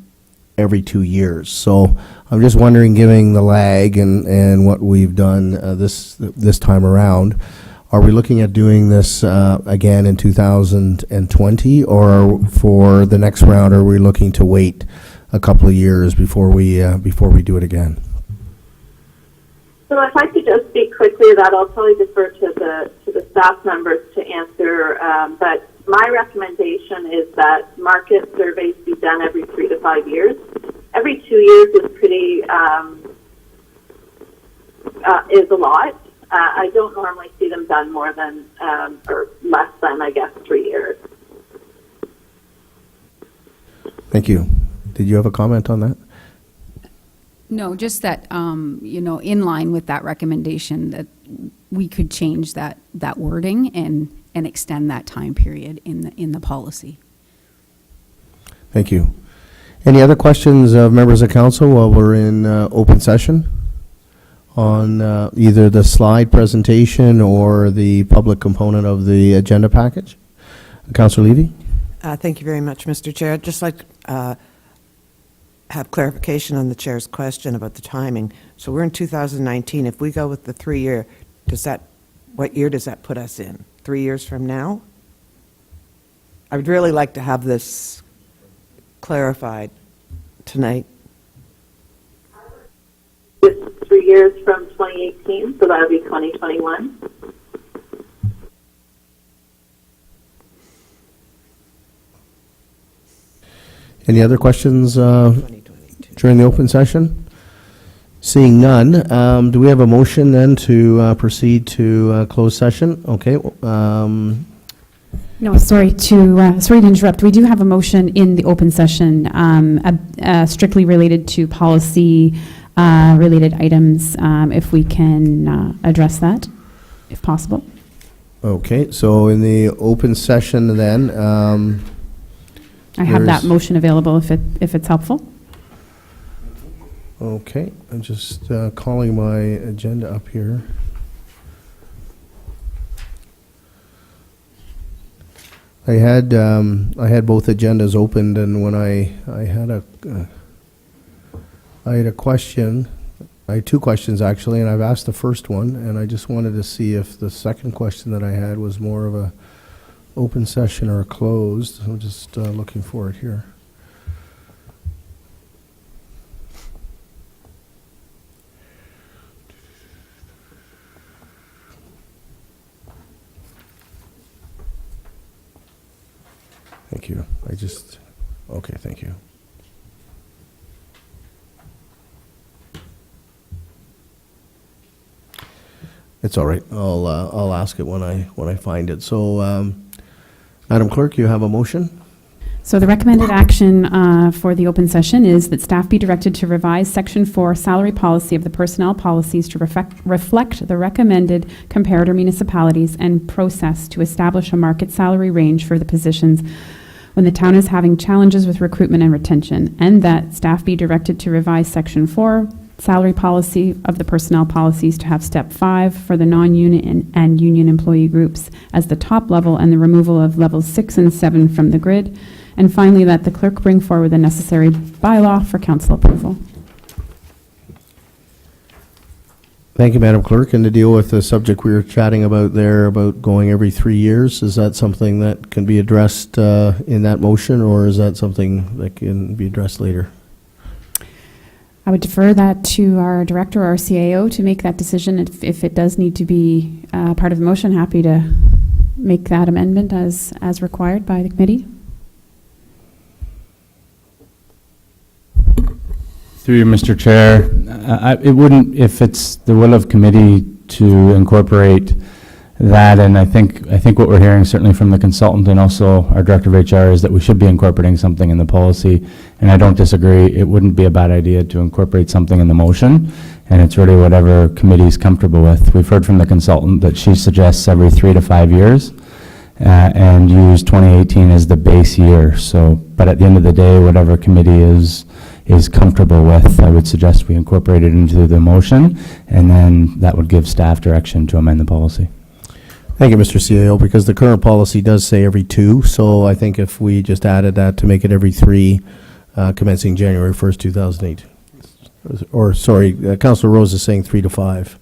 every 2 years. So I'm just wondering, given the lag and what we've done this time around, are we looking at doing this again in 2020, or for the next round, are we looking to wait a couple of years before we do it again? So if I could just speak quickly to that, I'll probably defer to the staff members to answer. But my recommendation is that market surveys be done every 3 to 5 years. Every 2 years is pretty is a lot. I don't normally see them done more than or less than, I guess, 3 years. Thank you. Did you have a comment on that? No, just that, in line with that recommendation, that we could change that wording and extend that time period in the policy. Thank you. Any other questions of members of council while we're in open session on either the slide presentation or the public component of the agenda package? Councillor Levy? Thank you very much, Mr. Chair. I'd just like to have clarification on the chair's question about the timing. So we're in 2019. If we go with the 3-year, what year does that put us in? 3 years from now? I would really like to have this clarified tonight. It's 3 years from 2018, so that would be 2021. Any other questions during the open session? Seeing none, do we have a motion then to proceed to closed session? Okay. No, sorry to interrupt. We do have a motion in the open session strictly related to policy related items, if we can address that, if possible. Okay, so in the open session then, I have that motion available if it's helpful. Okay, I'm just calling my agenda up here. I had both agendas opened, and when I had a question. I had two questions actually, and I've asked the first one, and I just wanted to see if the second question that I had was more of a open session or a closed. I'm just looking for it here. Thank you. Okay, thank you. It's all right. I'll ask it when I find it. So, Madam Clerk, you have a motion? So the recommended action for the open session is that staff be directed to revise Section 4 salary policy of the personnel policies to reflect the recommended comparator municipalities and process to establish a market salary range for the positions when the town is having challenges with recruitment and retention, and that staff be directed to revise Section 4 salary policy of the personnel policies to have step 5 for the non-union and union employee groups as the top level and the removal of levels 6 and 7 from the grid. And finally, that the clerk bring forward the necessary bylaw for council approval. Thank you, Madam Clerk. And to deal with the subject we were chatting about there, about going every 3 years, is that something that can be addressed in that motion, or is that something that can be addressed later? I would defer that to our director or our CAO to make that decision. If it does need to be part of the motion, happy to make that amendment as required by the committee. Through you, Mr. Chair, it wouldn't, if it's the will of committee to incorporate that, and I think what we're hearing certainly from the consultant and also our director of HR is that we should be incorporating something in the policy, and I don't disagree. It wouldn't be a bad idea to incorporate something in the motion, and it's really whatever committee is comfortable with. We've heard from the consultant that she suggests every 3 to 5 years, and use 2018 as the base year. So, but at the end of the day, whatever committee is comfortable with, I would suggest we incorporate it into the motion, and then that would give staff direction to amend the policy. Thank you, Mr. CAO, because the current policy does say every 2, so I think if we just added that to make it every 3, commencing January 1st, 2008. Or, sorry, Councillor Rose is saying 3 to 5.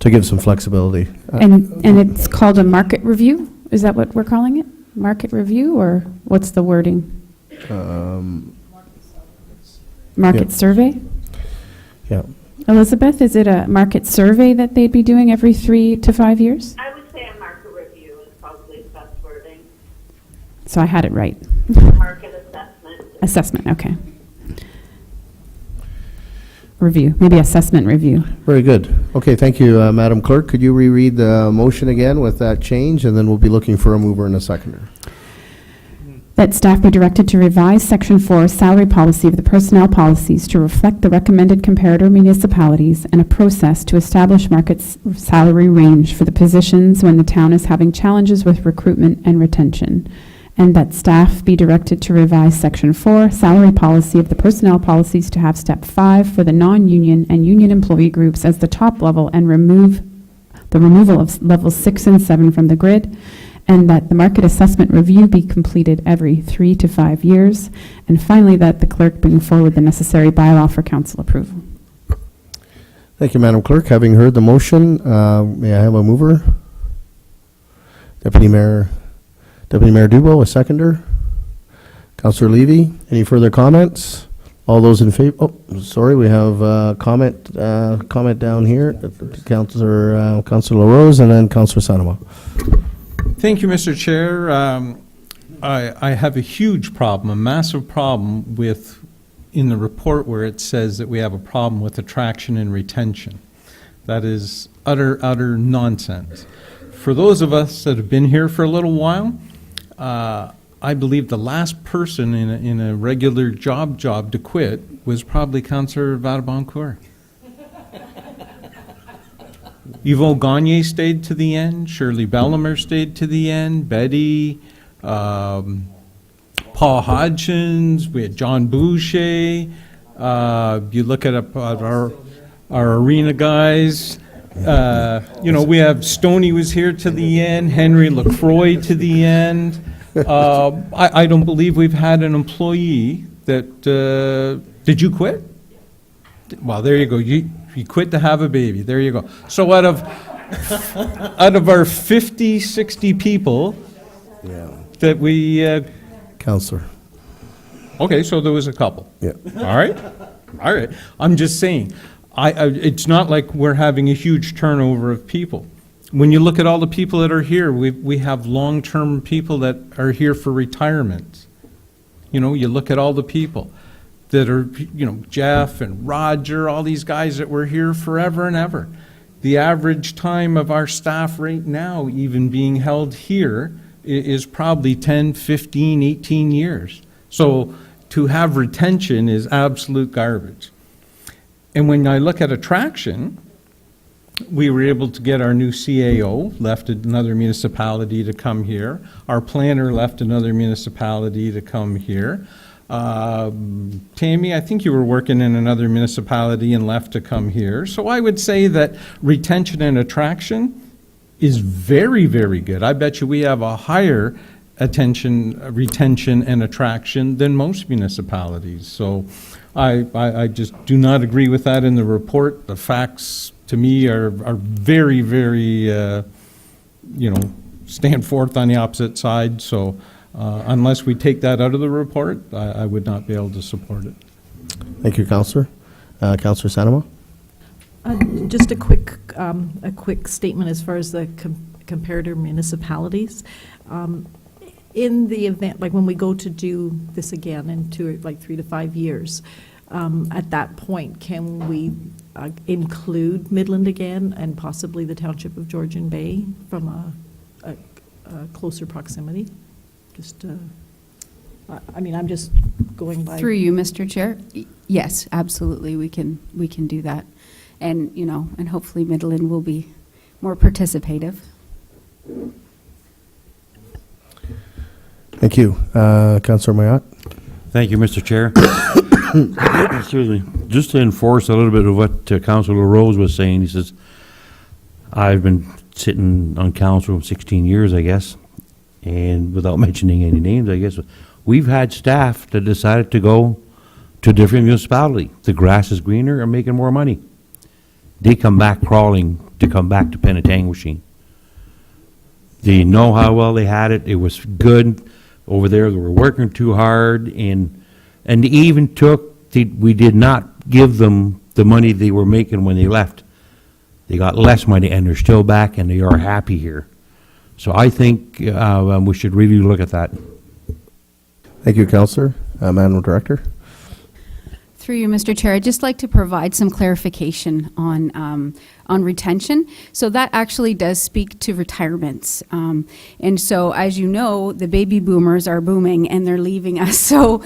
To give some flexibility. And it's called a market review? Is that what we're calling it? Market review, or what's the wording? Market survey? Yeah. Elizabeth, is it a market survey that they'd be doing every 3 to 5 years? I would say a market review is probably the best wording. So I had it right. Market assessment. Assessment, okay. Review, maybe assessment review. Very good. Okay, thank you, Madam Clerk. Could you reread the motion again with that change, and then we'll be looking for a mover and a seconder. That staff be directed to revise Section 4 salary policy of the personnel policies to reflect the recommended comparator municipalities and a process to establish market salary range for the positions when the town is having challenges with recruitment and retention. And that staff be directed to revise Section 4 salary policy of the personnel policies to have step 5 for the non-union and union employee groups as the top level and remove the removal of levels 6 and 7 from the grid. And that the market assessment review be completed every 3 to 5 years. And finally, that the clerk bring forward the necessary bylaw for council approval. Thank you, Madam Clerk. Having heard the motion, may I have a mover? Deputy Mayor Dubo, a seconder. Councillor Levy, any further comments? All those in favor? Oh, sorry, we have comment down here. Councillor LaRose and then Councillor Sanama. Thank you, Mr. Chair. I have a huge problem, a massive problem with, in the report where it says that we have a problem with attraction and retention. That is utter nonsense. For those of us that have been here for a little while, I believe the last person in a regular job to quit was probably Councillor Vadaboncourt. Yvonne Gagne stayed to the end. Shirley Bellamer stayed to the end. Betty, Paul Hodgins, we had John Boucher. You look at our arena guys. We have Stoney was here to the end, Henry LaCroix to the end. I don't believe we've had an employee that, did you quit? Well, there you go. You quit to have a baby. There you go. So out of our 50, 60 people that we... Counselor. Okay, so there was a couple. Yeah. All right. I'm just saying, it's not like we're having a huge turnover of people. When you look at all the people that are here, we have long-term people that are here for retirement. You look at all the people that are, Jeff and Roger, all these guys that were here forever and ever. The average time of our staff right now, even being held here, is probably 10, 15, 18 years. So to have retention is absolute garbage. And when I look at attraction, we were able to get our new CAO, left another municipality to come here. Our planner left another municipality to come here. Tammy, I think you were working in another municipality and left to come here. So I would say that retention and attraction is very, very good. I bet you we have a higher retention and attraction than most municipalities. So I just do not agree with that in the report. The facts, to me, are very, very, stand forth on the opposite side. So unless we take that out of the report, I would not be able to support it. Thank you, Councillor. Councillor Sanama? Just a quick statement as far as the comparator municipalities. In the event, like when we go to do this again in 3 to 5 years, at that point, can we include Midland again and possibly the Township of Georgian Bay from a closer proximity? I'm just going by. Through you, Mr. Chair. Yes, absolutely, we can do that. And, and hopefully Midland will be more participative. Thank you. Councillor Mayotte? Thank you, Mr. Chair. Excuse me. Just to enforce a little bit of what Councillor Rose was saying, he says, I've been sitting on council for 16 years, I guess, and without mentioning any names, I guess, we've had staff that decided to go to a different municipality. The grass is greener and making more money. They come back crawling to come back to Penetanguishene. They know how well they had it. It was good over there. They were working too hard, and they even we did not give them the money they were making when they left. They got less money, and they're still back, and they are happy here. So I think we should really look at that. Thank you, Councillor. Madam Director? Through you, Mr. Chair, I'd just like to provide some clarification on retention. So that actually does speak to retirements. And so, as you know, the baby boomers are booming and they're leaving us. So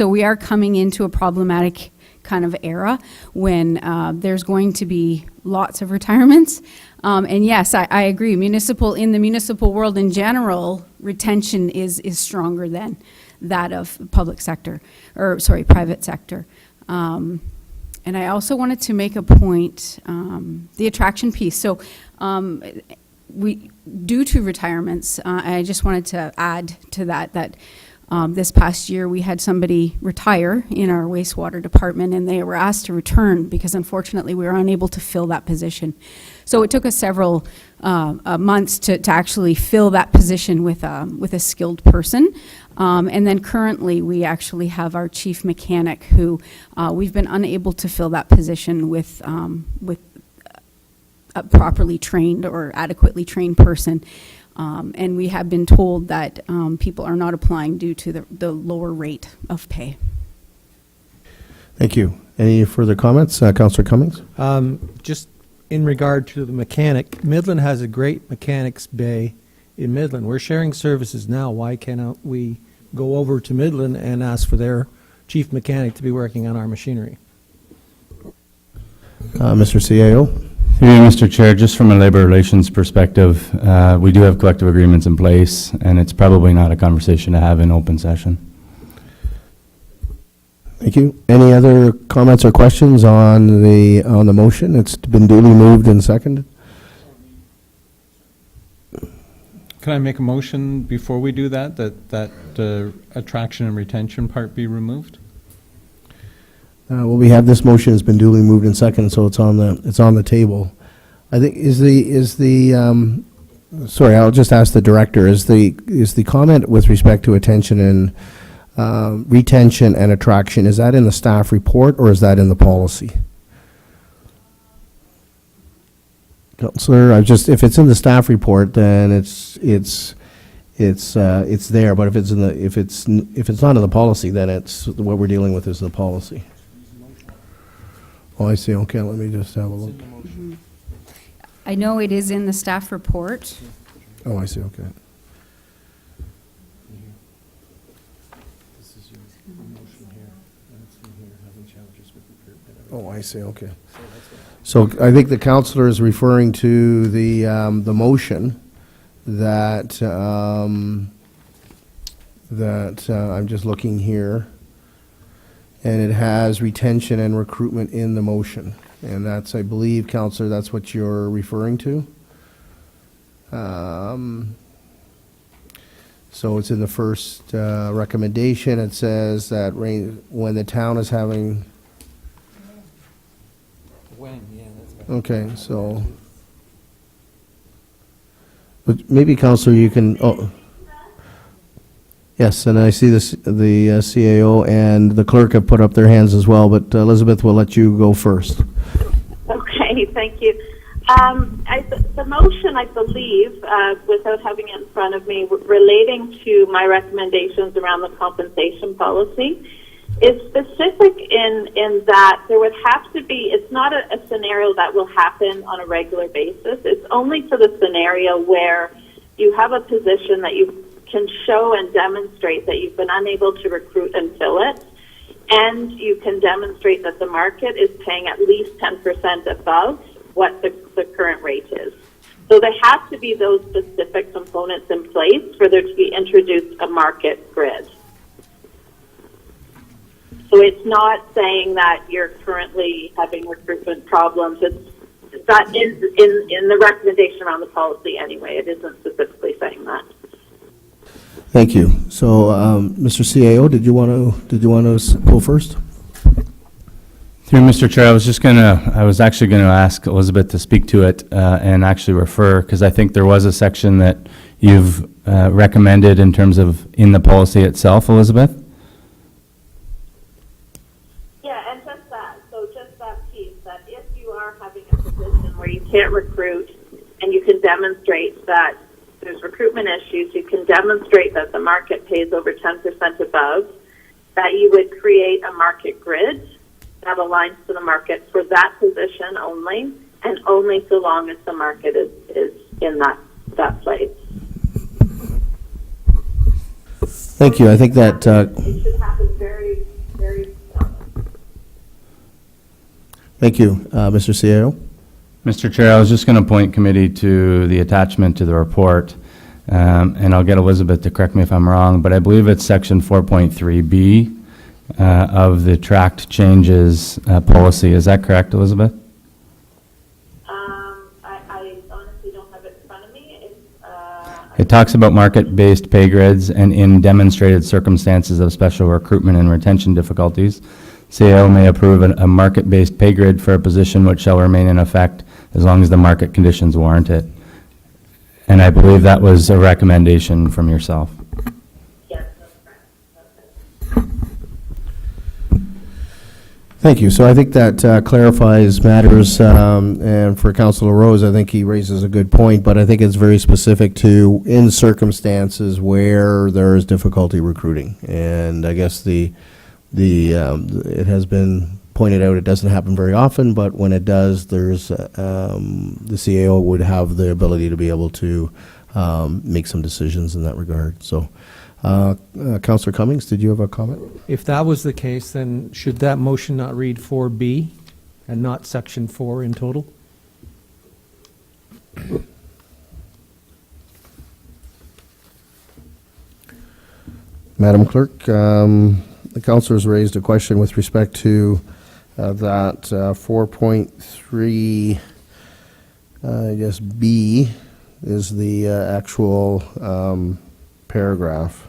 we are coming into a problematic kind of era when there's going to be lots of retirements. And yes, I agree. In the municipal world in general, retention is stronger than that of private sector. And I also wanted to make a point, the attraction piece. So due to retirements, I just wanted to add to that this past year we had somebody retire in our wastewater department, and they were asked to return because unfortunately we were unable to fill that position. So it took us several months to actually fill that position with a skilled person. And then currently we actually have our chief mechanic who we've been unable to fill that position with a properly trained or adequately trained person. And we have been told that people are not applying due to the lower rate of pay. Thank you. Any further comments? Councillor Cummings? Just in regard to the mechanic, Midland has a great mechanics bay in Midland. We're sharing services now. Why cannot we go over to Midland and ask for their chief mechanic to be working on our machinery? Mr. CAO? Through you, Mr. Chair, just from a labor relations perspective, we do have collective agreements in place, and it's probably not a conversation to have in open session. Thank you. Any other comments or questions on the motion? It's been duly moved and seconded. Can I make a motion before we do that, that attraction and retention part be removed? Well, we have this motion has been duly moved and seconded, so it's on the table. I think sorry, I'll just ask the director, is the comment with respect to attention and retention and attraction, is that in the staff report or is that in the policy? Councillor, if it's in the staff report, then it's there, but if it's not in the policy, then it's what we're dealing with is the policy. Oh, I see. Okay, let me just have a look. I know it is in the staff report. Oh, I see. Okay. Oh, I see. Okay. So I think the councillor is referring to the motion that I'm just looking here, and it has retention and recruitment in the motion, and that's, I believe, councillor, that's what you're referring to. So it's in the first recommendation. It says that when the town is having. Okay, so, but maybe, councillor, you can. Oh, yes, and I see the CAO and the clerk have put up their hands as well. But Elizabeth, we'll let you go first. Okay, thank you. The motion, I believe, without having it in front of me, relating to my recommendations around the compensation policy, is specific in that there would have to be, it's not a scenario that will happen on a regular basis. It's only for the scenario where you have a position that you can show and demonstrate that you've been unable to recruit and fill it, and you can demonstrate that the market is paying at least 10% above what the current rate is. So there have to be those specific components in place for there to be introduced a market grid. So it's not saying that you're currently having recruitment problems. It's that is in the recommendation around the policy anyway. It isn't specifically saying that. Thank you. So, Mr. CAO, did you want to go first? Through Mr. Chair, I was actually going to ask Elizabeth to speak to it and actually refer, because I think there was a section that you've recommended in terms of in the policy itself, Elizabeth. Yeah, and just that. So just that piece, that if you are having a position where you can't recruit and you can demonstrate that there's recruitment issues, you can demonstrate that the market pays over 10% above, that you would create a market grid that aligns to the market for that position only, and only so long as the market is in that place. Thank you. I think that it should happen very, very seldom. Thank you, Mr. CAO. Mr. Chair, I was just going to point committee to the attachment to the report, and I'll get Elizabeth to correct me if I'm wrong, but I believe it's section 4.3B of the tracked changes policy. Is that correct, Elizabeth? I honestly don't have it in front of me. It talks about market-based pay grids and in demonstrated circumstances of special recruitment and retention difficulties, CAO may approve a market-based pay grid for a position which shall remain in effect as long as the market conditions warrant it. And I believe that was a recommendation from yourself. Yes, that's correct. Thank you. So I think that clarifies matters, and for Councillor Rose, I think he raises a good point, but I think it's very specific to in circumstances where there is difficulty recruiting. And I guess it has been pointed out it doesn't happen very often, but when it does, there's the CAO would have the ability to be able to make some decisions in that regard. So, Councillor Cummings, did you have a comment? If that was the case, then should that motion not read 4B and not section 4 in total? Madam Clerk, the councillors raised a question with respect to that 4.3, I guess B is the actual paragraph.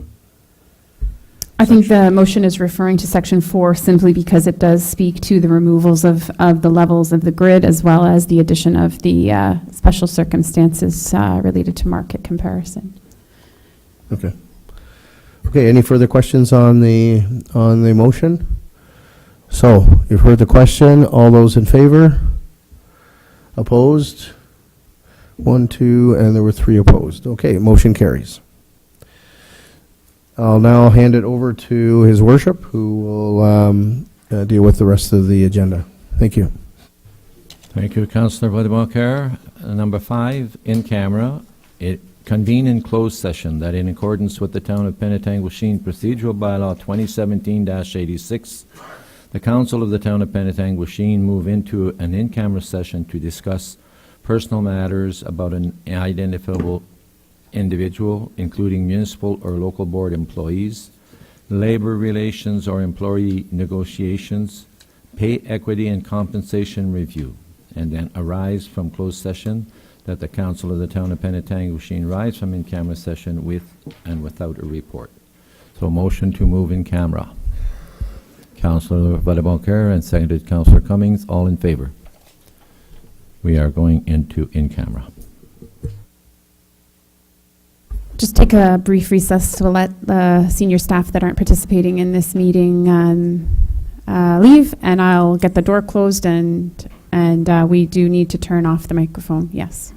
I think the motion is referring to section 4 simply because it does speak to the removals of the levels of the grid as well as the addition of the special circumstances related to market comparison. Okay. Okay, any further questions on the motion? So, you've heard the question. All those in favor? Opposed? 1, 2, and there were 3 opposed. Okay, motion carries. I'll now hand it over to His Worship, who will deal with the rest of the agenda. Thank you. Thank you, Councillor Vadeboncoeur. Number 5, in camera. It convene in closed session that in accordance with the Town of Penetanguishene Procedural Bylaw 2017-86, the Council of the Town of Penetanguishene move into an in-camera session to discuss personal matters about an identifiable individual, including municipal or local board employees, labor relations or employee negotiations, pay equity and compensation review, and then arise from closed session that the Council of the Town of Penetanguishene rise from in-camera session with and without a report. So motion to move in camera. Councillor Vadeboncoeur and seconded Councillor Cummings, all in favor. We are going into in-camera. Just take a brief recess to let the senior staff that aren't participating in this meeting leave, and I'll get the door closed, and we do need to turn off the microphone, yes.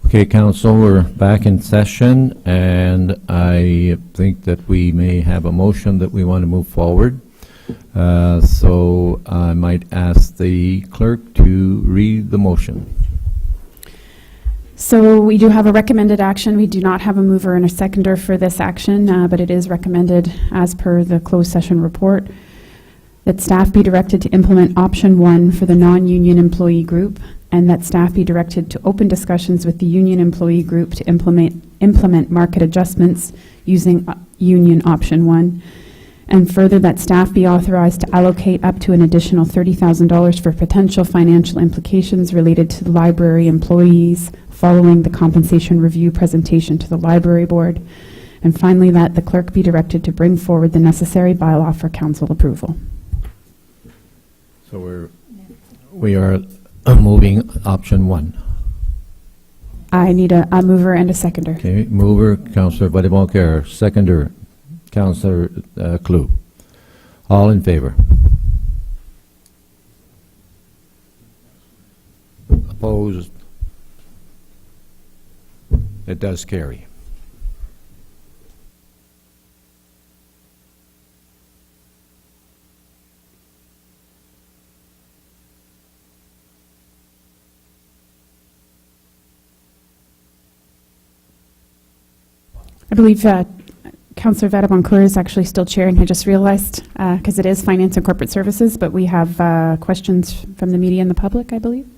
Okay, council, we're back in session, and I think that we may have a motion that we want to move forward. So I might ask the clerk to read the motion. So we do have a recommended action. We do not have a mover and a seconder for this action, but it is recommended, as per the closed session report, that staff be directed to implement option 1 for the non-union employee group, and that staff be directed to open discussions with the union employee group to implement market adjustments using union option 1. And further, that staff be authorized to allocate up to an additional $30,000 for potential financial implications related to the library employees following the compensation review presentation to the library board. And finally, that the clerk be directed to bring forward the necessary bylaw for council approval. So we are moving option 1. I need a mover and a seconder. Okay, mover, Councillor Vadeboncoeur, seconder, Councillor Clou. All in favor? Opposed? It does carry. I believe Councillor Vadeboncoeur is actually still chairing. I just realized, because it is Finance and Corporate Services, but we have questions from the media and the public, I believe.